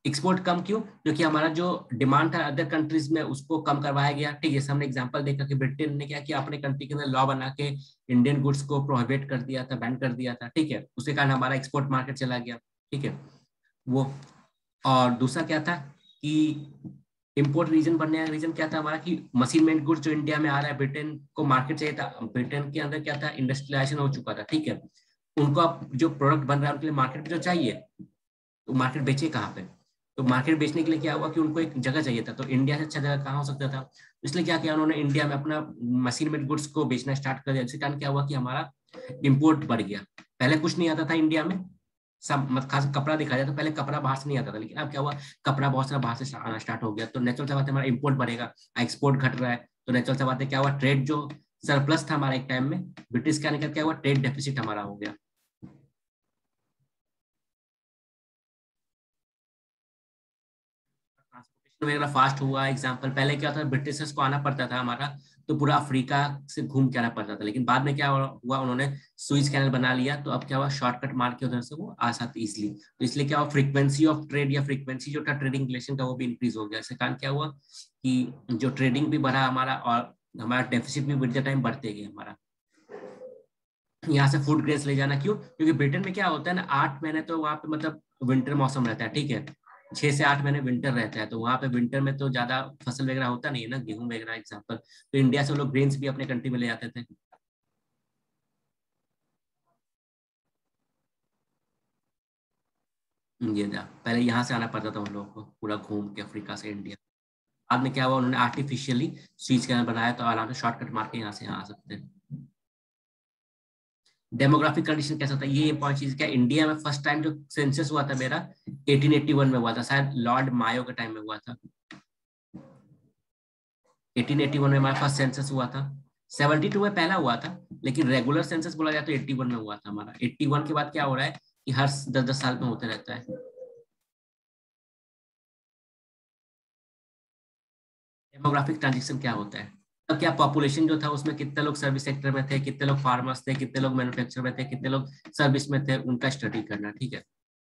एक्सपोर्ट कम क्यों, क्योंकि हमारा जो डिमांड था अदर कंट्रीज में उसको कम करवाया गया, ठीक है। हमने एग्जांपल देखा कि ब्रिटेन ने क्या किया, अपने कंट्री के अंदर लॉ बना के इंडियन गुड्स को प्रोहिबिट कर दिया था, बैन कर दिया था, ठीक है। उसके कारण हमारा एक्सपोर्ट मार्केट चला गया, ठीक है वो। और दूसरा क्या था कि इम्पोर्ट रीजन बनने का रीजन क्या था हमारा कि मशीन मेड गुड्स जो इंडिया में आ रहा है, ब्रिटेन को मार्केट चाहिए था। ब्रिटेन के अंदर क्या था, इंडस्ट्रियलाइजेशन हो चुका था, ठीक है। उनको अब जो प्रोडक्ट बन रहा है उनके लिए मार्केट जो चाहिए, तो मार्केट बेचे कहाँ पे, तो मार्केट बेचने के लिए क्या हुआ कि उनको एक जगह चाहिए था, तो इंडिया से अच्छा जगह कहाँ हो सकता था, इसलिए क्या किया उन्होंने, इंडिया में अपना मशीन मेड गुड्स को बेचना स्टार्ट कर दिया। जिसके कारण क्या हुआ कि हमारा इम्पोर्ट बढ़ गया। पहले कुछ नहीं आता था इंडिया में, सब मत खास कपड़ा दिखा जाए तो पहले कपड़ा बाहर से नहीं आता था, लेकिन अब क्या हुआ, कपड़ा बहुत सारा बाहर से आना स्टार्ट हो गया, तो नेचुरल सा बात है हमारा इम्पोर्ट बढ़ेगा, एक्सपोर्ट घट रहा है, तो नेचुरल सा बात है क्या हुआ, ट्रेड जो सरप्लस था हमारा एक टाइम में, ब्रिटिश के आने का क्या हुआ, ट्रेड डेफिसिट हमारा हो गया। ट्रांसपोर्टेशन वगैरह फास्ट हुआ। एग्जाम्पल पहले क्या था, ब्रिटिशर्स को आना पड़ता था हमारा, तो पूरा अफ्रीका से घूम के आना पड़ता था, लेकिन बाद में क्या हुआ, उन्होंने सुइज कैनल बना लिया, तो अब क्या हुआ, शॉर्टकट मार के उधर से वो आ सकते इजिली, तो इसलिए क्या हुआ, फ्रीक्वेंसी ऑफ ट्रेड या फ्रीक्वेंसी जो था ट्रेडिंग रिलेशन का वो भी इंक्रीज हो गया। इसके कारण क्या हुआ कि जो ट्रेडिंग भी बढ़ा हमारा, और हमारा डेफिसिट भी बढ़ते टाइम बढ़ते गए हमारा। यहाँ से फूड ग्रेन्स ले जाना क्यों, क्योंकि ब्रिटेन में क्या होता है ना, 8 महीने तो वहाँ पे मतलब विंटर मौसम रहता है, ठीक है, 6 से 8 महीने विंटर रहता है, तो वहाँ पे विंटर में तो ज्यादा फसल वगैरह होता नहीं है ना, गेहूं वगैरह एग्जाम्पल, तो इंडिया से लोग ग्रेन्स भी अपने कंट्री में ले जाते थे। ये था पहले, यहाँ से आना पड़ता था उन लोगों को पूरा घूम के अफ्रीका से इंडिया। बाद में क्या हुआ, उन्होंने आर्टिफिशियली स्विच कैनल बनाया, तो आराम से शॉर्टकट मार के यहाँ से यहाँ आ सकते हैं। डेमोग्राफिक कंडीशन कैसा था, ये इंपॉर्टेंट चीज क्या, इंडिया में फर्स्ट टाइम जो सेंसस हुआ था मेरा 1881 में हुआ था, शायद लॉर्ड मायो के टाइम में हुआ था। 1881 में हमारा फर्स्ट सेंसस हुआ था। 72 में पहला हुआ था, लेकिन रेगुलर सेंसस बोला जाए तो 81 में हुआ था हमारा। 81 के बाद क्या हो रहा है कि हर 10-10 साल में होते रहता है। डेमोग्राफिक ट्रांजिशन क्या होता है, अब क्या पॉपुलेशन जो था उसमें कितने लोग सर्विस सेक्टर में थे, कितने लोग फार्मर्स थे, कितने लोग मैन्युफैक्चर में थे, कितने लोग सर्विस में थे, उनका स्टडी करना, ठीक है,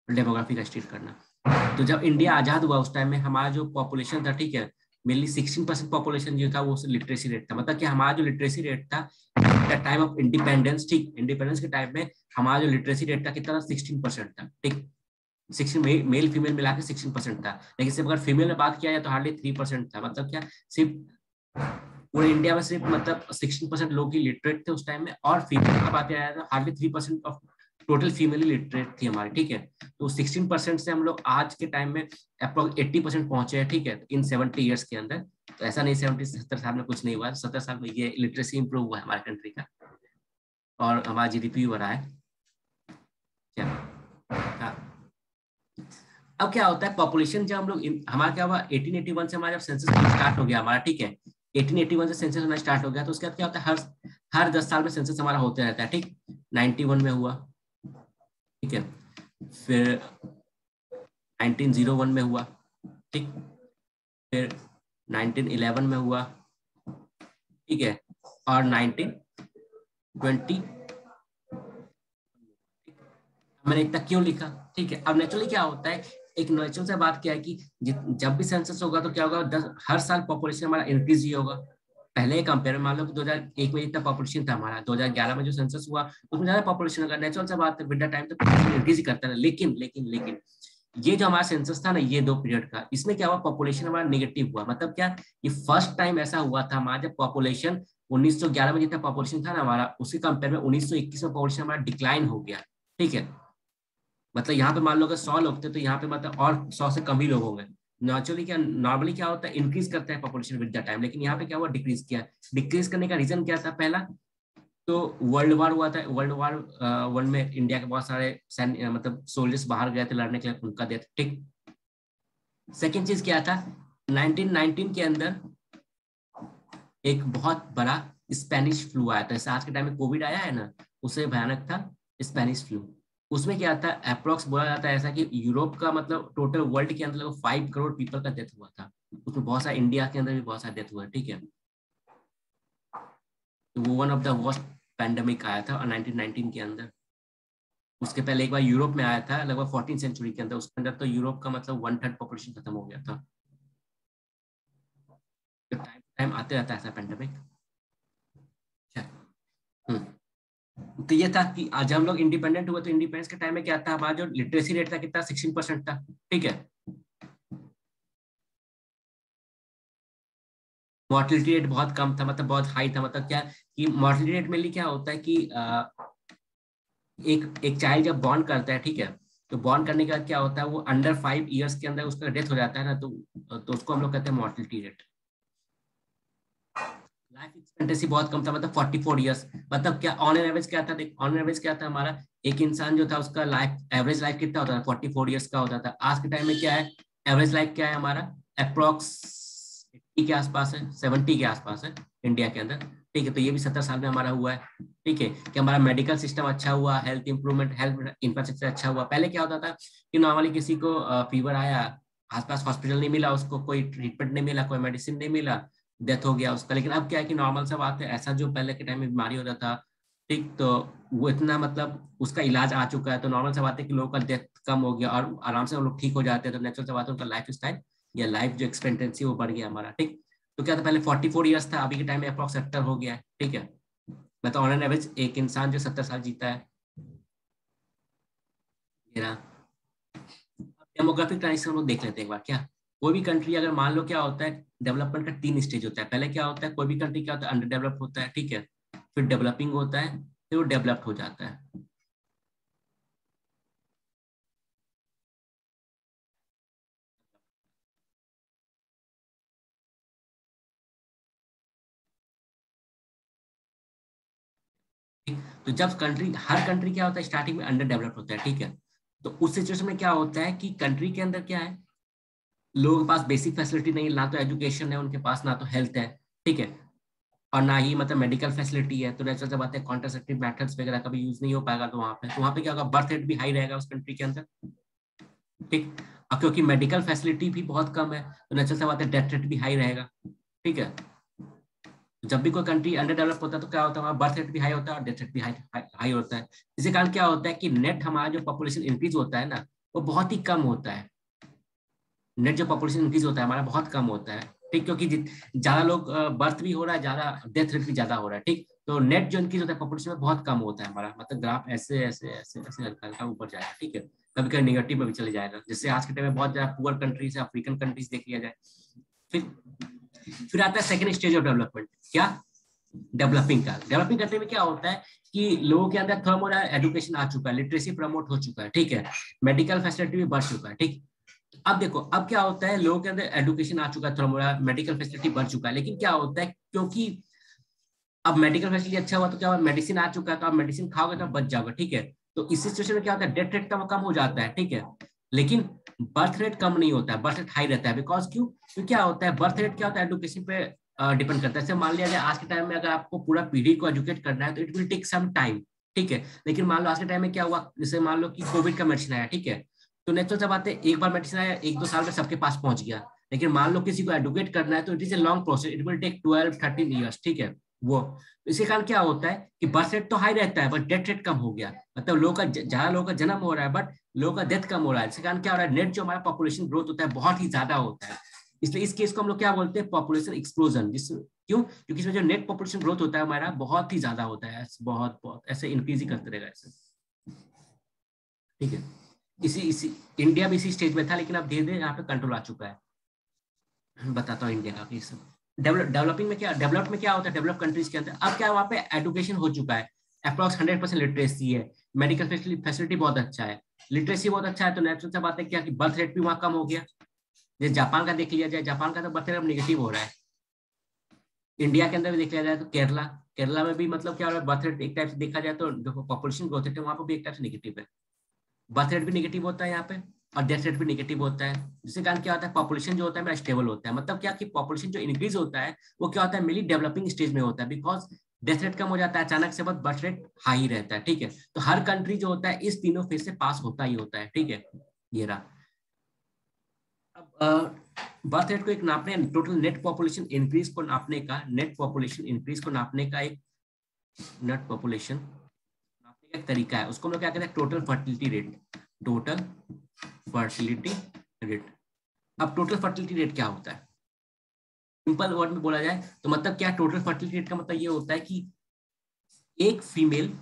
डेमोग्राफी का स्टडी करना। तो जब इंडिया आजाद हुआ उस टाइम में हमारा जो पॉपुलेशन था, ठीक है, मेनली 16% पॉपुलेशन जो था वो लिटरेसी रेट था, मतलब कि हमारा जो लिटरेसी रेट था टाइम ऑफ इंडिपेंडेंस, ठीक, इंडिपेंडेंस के टाइम में हमारा जो लिटरेसी रेट था कितना था, 16% था, ठीक। 16 मेल फीमेल मिला के 16% था, लेकिन सिर्फ अगर फीमेल में बात किया जाए तो हार्डली 3% था, मतलब क्या, सिर्फ पूरे इंडिया में सिर्फ मतलब 16% लोग ही लिटरेट थे उस टाइम में, और फीमेल का बात किया जाए तो hardly 3% of total female literate थी हमारी, ठीक है। तो 16% से हम लोग आज के टाइम में अप्रोक्स 80% पहुंचे हैं, ठीक है, इन 70 ईयर्स के अंदर। तो ऐसा नहीं 70 साल में कुछ नहीं हुआ, 70 साल में ये लिटरेसी इंप्रूव हुआ है हमारे कंट्री का, और हमारा जीडीपी भी बढ़ा है। क्या हाँ, अब क्या होता है पॉपुलेशन, जब हम लोग हमारा क्या हुआ 1881 से हमारा जब सेंसस स्टार्ट हो गया हमारा, ठीक है, 1881 से सेंसस होना स्टार्ट हो गया, तो उसके बाद क्या होता है हर 10 साल में सेंसस हमारा होते रहता है, ठीक। 91 में हुआ, ठीक है, फिर 1901 में हुआ, ठीक, फिर 1911 में हुआ, ठीक है, और 1920 मैंने इतना क्यों लिखा, ठीक है। अब नेचुरली क्या होता है, एक नेचुरल से बात क्या है कि जब भी सेंसस होगा तो क्या होगा, हर साल पॉपुलेशन हमारा इंक्रीज ही होगा। पहले कंपेयर मान लो कि 2001 में इतना पॉपुलेशन था हमारा, 2011 में जो सेंसस हुआ उसमें ज्यादा पॉपुलेशन होगा, नेचुरल सा बात है, विद द टाइम तो पॉपुलेशन इंक्रीज ही करता है। लेकिन लेकिन लेकिन ये जो हमारा सेंसस था ना, ये 2 पीरियड का, इसमें क्या हुआ, पॉपुलेशन हमारा नेगेटिव हुआ। मतलब क्या, ये फर्स्ट टाइम ऐसा हुआ था हमारा जब पॉपुलेशन 1911 में जितना पॉपुलेशन था ना हमारा, उसके कंपेयर में 1921 में पॉपुलेशन हमारा डिक्लाइन हो गया, ठीक है। मतलब यहाँ पे मान लो अगर 100 लोग थे तो यहाँ पे मतलब और 100 से कम ही लोग होंगे। नेचुरली क्या, नॉर्मली क्या होता है, इंक्रीज करता है पॉपुलेशन विद द टाइम, लेकिन यहाँ पे क्या हुआ, डिक्रीज किया। डिक्रीज करने का रीजन क्या था, पहला तो वर्ल्ड वार हुआ था। वर्ल्ड वार वन में इंडिया के बहुत सारे मतलब सोल्जर्स बाहर गए थे लड़ने के लिए, उनका डेथ, ठीक। सेकेंड चीज क्या था, 1919 के अंदर एक बहुत बड़ा स्पेनिश फ्लू आया था, जैसे आज के टाइम में कोविड आया है ना, उससे भयानक था स्पेनिश फ्लू। उसमें क्या था, अप्रोक्स बोला जाता है ऐसा कि यूरोप का मतलब टोटल वर्ल्ड के अंदर 5 करोड़ पीपल का डेथ हुआ था। उसमें बहुत सारा, इंडिया के अंदर भी बहुत सारा डेथ हुआ, ठीक है। तो वो one of the worst pandemic आया था 1919 के अंदर। उसके पहले एक बार यूरोप में आया था लगभग 14 सेंचुरी के अंदर, उसके अंदर तो यूरोप का मतलब 1/3 पॉपुलेशन खत्म हो गया था। तो टाइम टाइम आते रहता है ऐसा पैंडेमिक। तो ये था कि आज हम लोग इंडिपेंडेंट हुए, तो इंडिपेंडेंस के टाइम में क्या था, हमारा जो लिटरेसी रेट था कितना, 16% था, ठीक है। मोर्टिलिटी रेट बहुत कम था, मतलब बहुत हाई था। मतलब क्या कि मोर्टिलिटी रेट में क्या होता है कि एक एक चाइल्ड जब बॉर्न करता है, ठीक है, तो बॉर्न करने के बाद क्या होता है, वो अंडर 5 ईयर्स के अंदर उसका डेथ हो जाता है ना, तो उसको हम लोग कहते हैं मोर्टिलिटी रेट। लाइफ एक्सपेक्टेंसी बहुत कम था, मतलब 44 ईयर्स। मतलब क्या ऑन एवरेज क्या था, देख ऑन एवरेज क्या था हमारा, एक इंसान जो था उसका लाइफ एवरेज लाइफ कितना होता था, 44 ईयर्स का होता था। आज के टाइम में क्या है, एवरेज लाइफ क्या है हमारा, अप्रोक्स 80 के आसपास है, 70 के आसपास है इंडिया के अंदर, ठीक है। तो ये भी 70 साल में हमारा हुआ है, ठीक है, कि हमारा मेडिकल सिस्टम अच्छा हुआ, हेल्थ इंप्रूवमेंट, हेल्थ इंफ्रास्ट्रक्चर अच्छा हुआ। पहले क्या होता था कि नॉर्मली किसी को फीवर आया, आसपास हॉस्पिटल नहीं मिला, उसको कोई ट्रीटमेंट नहीं मिला, कोई मेडिसिन नहीं मिला, डेथ हो गया उसका। लेकिन अब क्या है कि नॉर्मल सा बात है, ऐसा जो पहले के टाइम में बीमारी होता था, ठीक, तो वो इतना मतलब उसका इलाज आ चुका है, तो नॉर्मल सा बात है कि लोगों का डेथ कम हो गया और आराम से वो लोग ठीक हो जाते हैं। तो नेचुरल सा बात है, उनका लाइफ स्टाइल या लाइफ जो एक्सपेक्टेंसी वो बढ़ गया हमारा, ठीक। तो क्या था, पहले 44 ईयर्स था, अभी के टाइम में अप्रॉक्स 70 हो गया है, ठीक है। मतलब ऑन एन एवरेज एक इंसान जो 70 साल जीता है। डेमोग्राफिक ट्रांजिशन हम लोग देख लेते हैं एक बार। क्या कोई भी कंट्री, अगर मान लो क्या होता है, डेवलपमेंट का 3 स्टेज होता है। पहले क्या होता है, कोई भी कंट्री क्या होता है, अंडर डेवलप होता है, ठीक है, फिर डेवलपिंग होता है, फिर वो डेवलप्ड हो जाता है। ठीक? तो जब कंट्री, हर कंट्री क्या होता है, स्टार्टिंग में अंडर डेवलप्ड होता है, ठीक है। तो उस सिचुएशन में क्या होता है कि कंट्री के अंदर क्या है, लोगों के पास बेसिक फैसिलिटी नहीं है, ना तो एजुकेशन है उनके पास, ना तो हेल्थ है, ठीक है, और ना ही मतलब मेडिकल फैसिलिटी है। तो नेचुरल सी बात है, कॉन्ट्रासेप्टिव मेथड्स वगैरह का भी यूज नहीं हो पाएगा। तो वहाँ पे क्या होगा, बर्थ रेट भी हाई रहेगा उस कंट्री के अंदर, ठीक। और क्योंकि मेडिकल फैसिलिटी भी बहुत कम है, तो नेचुरल सी बात है, डेथ रेट भी हाई रहेगा, ठीक है। जब भी कोई कंट्री अंडर डेवलप होता है तो क्या होता है, वहाँ बर्थ रेट भी हाई होता है और डेथ रेट भी हाई होता है। इसी कारण क्या होता है कि नेट हमारा जो पॉपुलेशन इंक्रीज होता है ना, वो बहुत ही कम होता है। नेट जो पॉपुलेशन इंक्रीज होता है हमारा बहुत कम होता है, ठीक, क्योंकि ज्यादा लोग बर्थ भी हो रहा है, ज्यादा डेथ रेट भी ज्यादा हो रहा है, ठीक। तो नेट जो इंक्रीज होता है पॉपुलेशन में बहुत कम होता है हमारा, मतलब ग्राफ ऐसे ऐसे ऐसे ऐसे हल्का हल्का ऊपर जाएगा, ठीक है, कभी कभी निगेटिव में भी चले जाएगा। जैसे आज के टाइम में बहुत ज्यादा पुअर कंट्रीज है, अफ्रीकन कंट्रीज देख लिया जाए। फिर फिर आता है सेकंड स्टेज ऑफ डेवलपमेंट। क्या डेवलपिंग कंट्री में क्या होता है कि लोगों के अंदर थोड़ा मोड़ा एजुकेशन आ चुका है, लिटरेसी प्रमोट हो चुका है, ठीक है, मेडिकल फैसिलिटी भी बढ़ चुका है, ठीक। अब देखो अब क्या होता है, लोगों के अंदर एजुकेशन आ चुका है, थोड़ा मोड़ा मेडिकल फैसिलिटी बढ़ चुका है, लेकिन क्या होता है क्योंकि अब मेडिकल फैसिलिटी अच्छा हुआ तो क्या हुआ, मेडिसिन आ चुका है, तो आप मेडिसिन खाओगे तो बच जाओगे, ठीक है। तो इस सिचुएशन में क्या होता है, डेथ रेट कम हो जाता है, ठीक है, लेकिन बर्थ रेट कम नहीं होता है, बर्थ रेट हाई रहता है। बिकॉज क्यों, तो क्या होता है, बर्थ रेट क्या होता है, एडुकेशन पे डिपेंड करता है। जैसे मान लिया जाए आज के टाइम में अगर आपको पूरा पीढ़ी को एजुकेट करना है तो it will take some time, ठीक है। लेकिन मान लो आज के टाइम में क्या हुआ, जैसे मान लो कि कोविड का मेडिसिन आया, ठीक है, तो नेचुरल सा बात है, एक बार मेडिसिन आया 1-2 साल में सबके पास पहुंच गया। लेकिन मान लो किसी को एडुकेट करना है तो it is a long process, it will take 12-13 years, ठीक है। वो इसी कारण क्या होता है कि बर्थ रेट तो हाई रहता है बट डेथ रेट कम हो गया, मतलब लोगों का ज्यादा लोगों का जन्म हो रहा है बट लोगों का डेथ कम हो रहा है। इसी कारण क्या हो रहा है, नेट जो हमारा पॉपुलेशन ग्रोथ होता है बहुत ही ज्यादा होता है। इसलिए इस केस को हम लोग क्या बोलते हैं, पॉपुलेशन एक्सप्लोजन। जिस क्यों, क्योंकि इसमें जो नेट पॉपुलेशन ग्रोथ होता है हमारा बहुत ही ज्यादा होता है, बहुत बहुत ऐसे इंक्रीज ही करते रहेगा ऐसे, ठीक है। इसी इसी इंडिया भी इसी स्टेज में था, लेकिन अब धीरे धीरे यहाँ पे कंट्रोल आ चुका है। बताता हूँ इंडिया का ये सब। डेवलपिंग में क्या, डेवलप में क्या होता है, डेवलप कंट्रीज के अंदर अब क्या वहाँ पे एजुकेशन हो चुका है, अप्रॉक्स 100% लिटरेसी है, मेडिकल फैसिलिटी बहुत अच्छा है, लिटरेसी बहुत अच्छा है, तो नेचुरल सा बात है क्या कि बर्थ रेट भी वहाँ कम हो गया। जैसे जापान का देख लिया जाए, जापान का तो बर्थ रेट अब निगेटिव हो रहा है। इंडिया के अंदर भी देख लिया जाए तो केरला, केरला में भी मतलब क्या हो रहा है, बर्थ रेट एक टाइप से देखा जाए तो देखो पॉपुलेशन ग्रोथ रेट है वहाँ पर भी एक टाइप से निगेटिव है, बर्थ रेट भी निगेटिव होता है यहाँ पे और डेथ रेट भी निगेटिव होता है। जिसके कारण क्या होता है, पॉपुलेशन जो होता है मेरा स्टेबल होता है। मतलब क्या कि पॉपुलेशन जो इंक्रीज होता है वो क्या होता है, मेनली डेवलपिंग स्टेज में होता है, बिकॉज डेथ रेट कम हो जाता है अचानक से, बट बर्थ रेट हाई रहता है, ठीक है। तो हर कंट्री जो होता है इस तीनों फेज से पास होता ही होता है, ठीक है। ये रहा। अब बर्थ रेट को एक नापने, टोटल नेट पॉपुलेशन इंक्रीज को नापने का, नेट पॉपुलेशन इंक्रीज को नापने का एक, नेट पॉपुलेशन नापने का एक तरीका है, उसको हम लोग क्या कहते हैं, total fertility rate, total fertility rate. अब टोटल फर्टिलिटी रेट क्या होता है, सिंपल वर्ड में बोला जाए तो मतलब क्या, टोटल फर्टिलिटी रेट का मतलब ये होता है कि एक female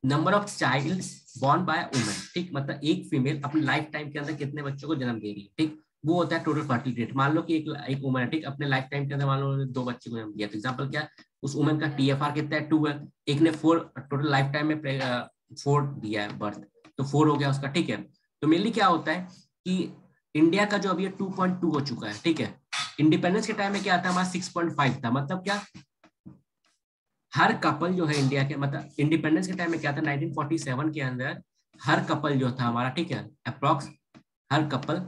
number of child born by women, ठीक, मतलब एक फीमेल अपनी लाइफ टाइम के अंदर कितने बच्चों को जन्म दे रही है, ठीक, वो होता है टोटल फर्टिलिटी रेट। मान लो कि एक वुमन है, ठीक, अपने लाइफ टाइम के अंदर मान लो 2 बच्चे को जन्म दिया, तो एग्जाम्पल क्या, उस वुमन का TFR कितना है, 2 है, एक ने 4, टोटल लाइफ टाइम में 4 दिया है बर्थ, तो 4 हो गया उसका, ठीक है। तो मेनली क्या होता है कि इंडिया का जो अभी 2.2 हो चुका है, ठीक है, इंडिपेंडेंस के टाइम में क्या था हमारा 6.5 था। मतलब क्या, हर कपल जो है इंडिया के, मतलब इंडिपेंडेंस के टाइम में क्या था 1947 के अंदर, हर कपल जो था हमारा, ठीक है, अप्रॉक्स हर कपल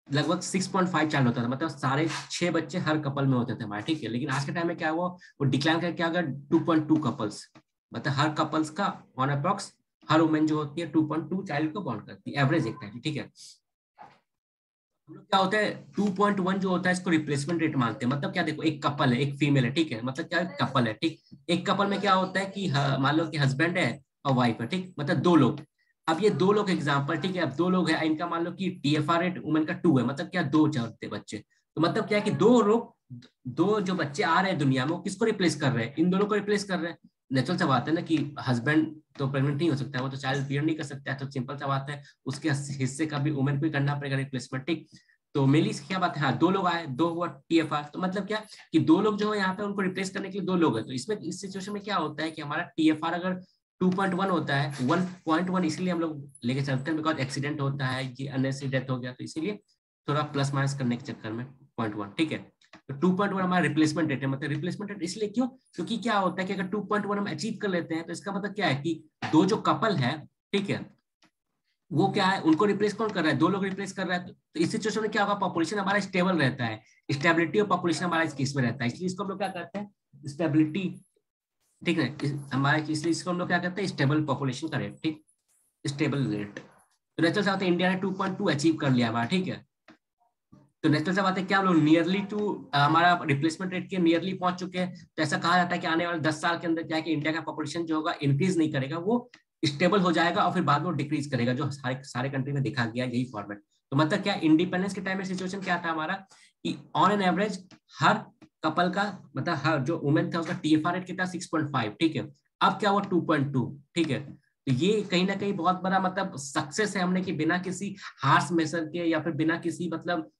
लगभग 6.5 चाइल्ड होता था, मतलब साढ़े 6 बच्चे हर कपल में होते थे हमारे, ठीक है। लेकिन आज के टाइम में क्या है, वो डिक्लाइन करके क्या होगा, 2.2 कपल्स, मतलब हर कपल्स का ऑन अप्रॉक्स हर वुमेन जो होती है 2.2 चाइल्ड को बॉर्न करती है, एवरेज एक टाइम, ठीक है। हम लोग क्या होता है 2.1 जो होता है इसको रिप्लेसमेंट रेट मानते हैं। मतलब क्या, देखो एक कपल है, एक फीमेल है, ठीक है, मतलब क्या कपल है, ठीक, एक कपल में क्या होता है कि मान लो कि हस्बैंड है और वाइफ है, ठीक, मतलब 2 लोग। अब ये 2 लोग एग्जाम्पल, ठीक है, अब 2 लोग है, इनका मान लो कि TFR रेट वुमेन का 2 है, मतलब क्या 2 चाहते बच्चे, तो मतलब क्या है कि 2 लोग, 2 जो बच्चे आ रहे हैं दुनिया में वो किसको रिप्लेस कर रहे हैं, इन दोनों को रिप्लेस कर रहे हैं। नेचुरल सा बात है ना कि हस्बैंड तो प्रेग्नेंट नहीं हो सकता है, वो तो चाइल्ड बियर नहीं कर सकता है, तो सिंपल सा बात है उसके हिस्से का भी वुमेन को ही करना पड़ेगा रिप्लेसमेंट, ठीक। तो मेनली क्या बात है, हाँ 2 लोग आए, 2 हुआ TFR, तो मतलब क्या कि 2 लोग जो है यहाँ पे उनको रिप्लेस करने के लिए 2 लोग है। तो इसमें इस सिचुएशन में क्या होता है कि हमारा TFR अगर 2.1 होता है, 1.1 इसलिए हम लोग लेके चलते हैं बिकॉज एक्सीडेंट होता है, ये अननेसेसरी डेथ हो गया, तो इसीलिए थोड़ा प्लस माइनस करने के चक्कर में 0.1, ठीक है। तो 2.1 हमारा रिप्लेसमेंट रेट है, मतलब रिप्लेसमेंट रेट इसलिए क्यों, क्योंकि क्या होता है कि अगर 2.1 हम अचीव कर लेते हैं तो इसका मतलब क्या है कि 2 जो कपल है, ठीक है, वो क्या है, उनको रिप्लेस कौन कर रहा है, 2 लोग रिप्लेस कर रहा है। तो इस सिचुएशन में क्या होगा, पॉपुलेशन हमारा स्टेबल रहता है, स्टेबिलिटी ऑफ पॉपुलेशन हमारा इस केस में रहता है, इसलिए इसको हम लोग क्या करते हैं, स्टेबिलिटी, ठीक है, हमारा इसलिए इसको हम लोग क्या करते हैं, स्टेबल पॉपुलेशन का रेट, ठीक, स्टेबल रेट। तो नेचुरल सा बात है इंडिया ने 2.2 अचीव कर लिया हमारा, ठीक है। तो नेचुरल सा बात है क्या हम लोग नियरली टू हमारा रिप्लेसमेंट रेट के नियरली पहुंच चुके हैं। तो ऐसा कहा जाता है कि आने वाले 10 साल के अंदर क्या है कि इंडिया का पॉपुलेशन जो होगा इंक्रीज नहीं करेगा, वो स्टेबल हो जाएगा और फिर बाद में डिक्रीज करेगा, जो सारे सारे कंट्री में देखा गया यही फॉर्मेट। तो मतलब क्या, इंडिपेंडेंस के टाइम में सिचुएशन क्या था हमारा कि on an average her couple का, मतलब हर जो वुमेन था उसका TFR रेट कितना 6.5, ठीक है। अब क्या हुआ 2.2, ठीक है। तो ये कहीं ना कहीं बहुत बड़ा मतलब सक्सेस है हमने, कि बिना किसी हार्श मेजर के या फिर बिना किसी मतलब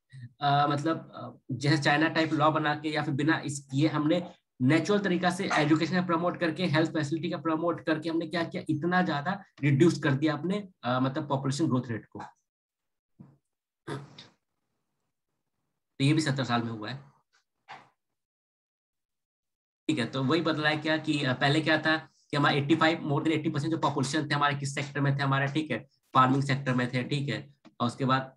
जैसे चाइना टाइप लॉ बना के या फिर बिना इस किए हमने नेचुरल तरीका से एजुकेशन का प्रमोट करके, हेल्थ फैसिलिटी का प्रमोट करके हमने क्या किया, इतना ज्यादा रिड्यूस कर दिया अपने मतलब पॉपुलेशन ग्रोथ रेट को। तो ये भी 70 साल में हुआ है, ठीक है। तो वही बदला है क्या कि पहले क्या था कि हमारा 85 मोर देन 80% जो पॉपुलेशन थे हमारे किस सेक्टर में थे हमारे, ठीक है, फार्मिंग सेक्टर में थे, ठीक है, और उसके बाद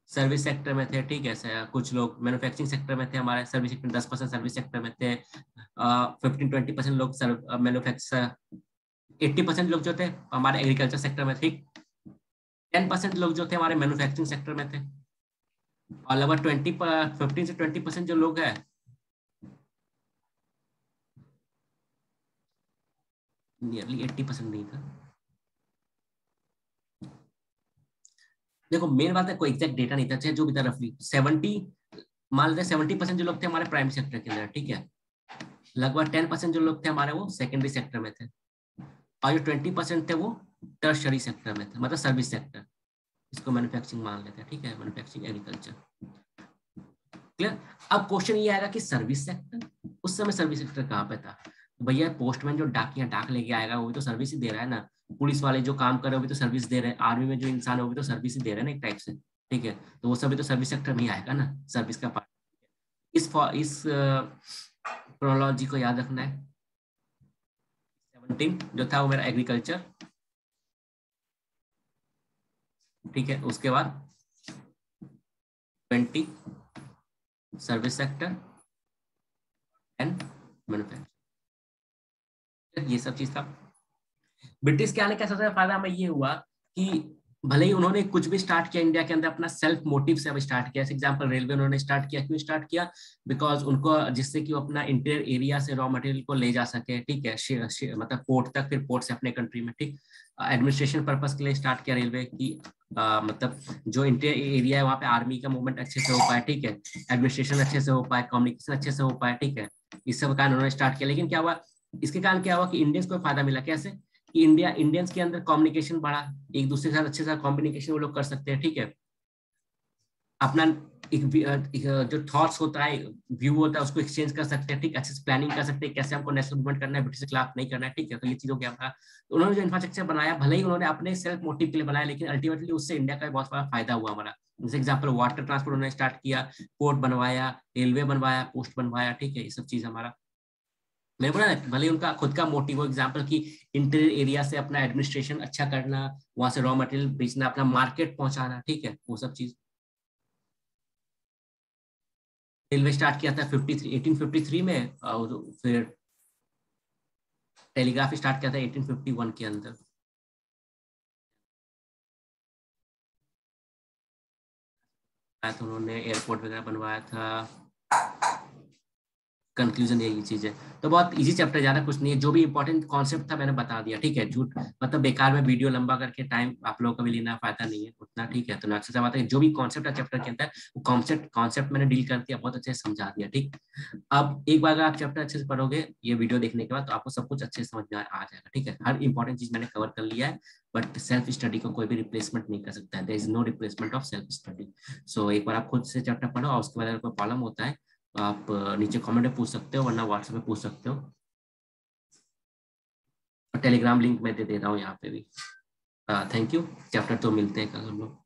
सर्विस सेक्टर में थे, ठीक है, कुछ लोग मैन्युफैक्चरिंग सेक्टर में थे, हमारे सर्विस सेक्टर 10% सर्विस सेक्टर में थे, 15-20% लोग मैन्युफैक्चर, 80% लोग जो थे हमारे एग्रीकल्चर सेक्टर में थे, 10% लोग जो थे हमारे मैन्युफैक्चरिंग सेक्टर में थे, और लगभग 15 से 20% जो लोग हैं नियरली 80% नहीं था। देखो मेन बात है कोई एग्जैक्ट डेटा नहीं था, चाहे जो भी था रफली 70, मान लेते हैं 70% जो लोग थे हमारे प्राइमरी सेक्टर के अंदर, ठीक है, लगभग 10% जो लोग थे हमारे वो सेकेंडरी सेक्टर में थे, और जो 20% थे वो टर्शरी सेक्टर में थे, मतलब सर्विस सेक्टर, इसको मैन्युफैक्चरिंग मान लेते हैं, ठीक है, मैन्युफैक्चरिंग एग्रीकल्चर। क्लियर। अब क्वेश्चन ये आएगा कि सर्विस सेक्टर, उस समय सर्विस सेक्टर कहाँ पे था? तो भैया पोस्टमैन जो डाकिया डाक लेके आएगा वो भी तो सर्विस ही दे रहा है ना, पुलिस वाले जो काम कर रहे हैं वो भी तो सर्विस दे रहे हैं, आर्मी में जो इंसान है वो भी तो सर्विस ही दे रहे हैं ना एक टाइप से, ठीक है, तो वो सभी तो सर्विस सेक्टर में ही आएगा ना, सर्विस का पार्ट। इस क्रोनोलॉजी को याद रखना है। 17 जो था वो मेरा एग्रीकल्चर, ठीक है, उसके बाद 20 सर्विस सेक्टर एंड मैन्युफैक्चरिंग, ये सब चीज था। ब्रिटिश के आने का सबसे ज्यादा फायदा हमें ये हुआ कि भले ही उन्होंने कुछ भी स्टार्ट किया इंडिया के अंदर अपना सेल्फ मोटिव से अब स्टार्ट किया, जैसे एग्जांपल रेलवे उन्होंने स्टार्ट किया, क्यों स्टार्ट किया, बिकॉज उनको जिससे कि वो अपना इंटीरियर एरिया से रॉ मटेरियल को ले जा सके, ठीक है, मतलब पोर्ट तक, फिर पोर्ट से अपने कंट्री में, ठीक, एडमिनिस्ट्रेशन पर्पस के लिए स्टार्ट किया रेलवे की, मतलब जो इंटीरियर एरिया है वहाँ पे आर्मी का मूवमेंट अच्छे से हो पाए, ठीक है, एडमिनिस्ट्रेशन अच्छे से हो पाए, कम्युनिकेशन अच्छे से हो पाए, ठीक है, इस सब कारण उन्होंने स्टार्ट किया। लेकिन क्या हुआ, इसके कारण क्या हुआ कि इंडियंस को फायदा मिला, कैसे कि इंडियंस के अंदर कम्युनिकेशन बढ़ा, एक दूसरे के साथ अच्छे से कम्युनिकेशन वो लोग कर सकते हैं, ठीक है, अपना एक जो थॉट्स होता है, व्यू होता है, उसको एक्सचेंज कर सकते हैं, ठीक, अच्छे से प्लानिंग कर सकते हैं कैसे हमको नेशनल मूवमेंट करना है, ब्रिटिश के खिलाफ नहीं करना है, ठीक है, तो ये चीजों क्या था। तो उन्होंने जो इंफ्रास्ट्रक्चर बनाया, भले ही उन्होंने अपने सेल्फ मोटिव के लिए बनाया, लेकिन अल्टीमेटली उससे इंडिया का बहुत बड़ा फायदा हुआ हमारा। जैसे एग्जाम्पल वाटर ट्रांसपोर्ट उन्होंने स्टार्ट किया, पोर्ट बनवाया, रेलवे बनवाया, पोस्ट बनवाया, ठीक है, ये सब चीज हमारा, मेरे को ना भले उनका खुद का मोटिव हो, एग्जाम्पल की इंटीरियर एरिया से अपना एडमिनिस्ट्रेशन अच्छा करना, वहां से रॉ मटेरियल बेचना, अपना मार्केट पहुंचाना, ठीक है, वो सब चीज। रेलवे स्टार्ट किया था 1853 में, और फिर टेलीग्राफ स्टार्ट किया था 1851 के अंदर। तो उन्होंने एयरपोर्ट वगैरह बनवाया था। कंक्लूजन यही चीज है। तो बहुत इजी चैप्टर, ज्यादा कुछ नहीं है, जो भी इंपॉर्टेंट कॉन्सेप्ट था मैंने बता दिया, ठीक है, झूठ मतलब बेकार में वीडियो लंबा करके टाइम आप लोगों का भी लेना फायदा नहीं है उतना, ठीक है, तो मैं अच्छे से बात है, जो भी कॉन्सेप्ट है चैप्टर के अंदर वो कॉन्सेप्ट मैंने डील कर दिया, बहुत अच्छे से समझा दिया, ठीक। अब एक बार अगर आप चैप्टर अच्छे से पढ़ोगे ये वीडियो देखने के बाद, तो आपको सब कुछ अच्छे से समझ में आ जाएगा, ठीक है, हर इंपॉर्टेंट चीज मैंने कवर कर लिया है। बट सेल्फ स्टडी को कोई भी रिप्लेसमेंट नहीं कर सकता है, there is no replacement of self study. So एक बार आप खुद से चैप्टर पढ़ो, और उसके बाद अगर कोई प्रॉब्लम होता है तो आप नीचे कमेंट में पूछ सकते हो, वरना व्हाट्सएप में पूछ सकते हो, और टेलीग्राम लिंक मैं दे रहा हूँ यहाँ पे भी। Thank you. चैप्टर तो मिलते हैं कल हम लोग।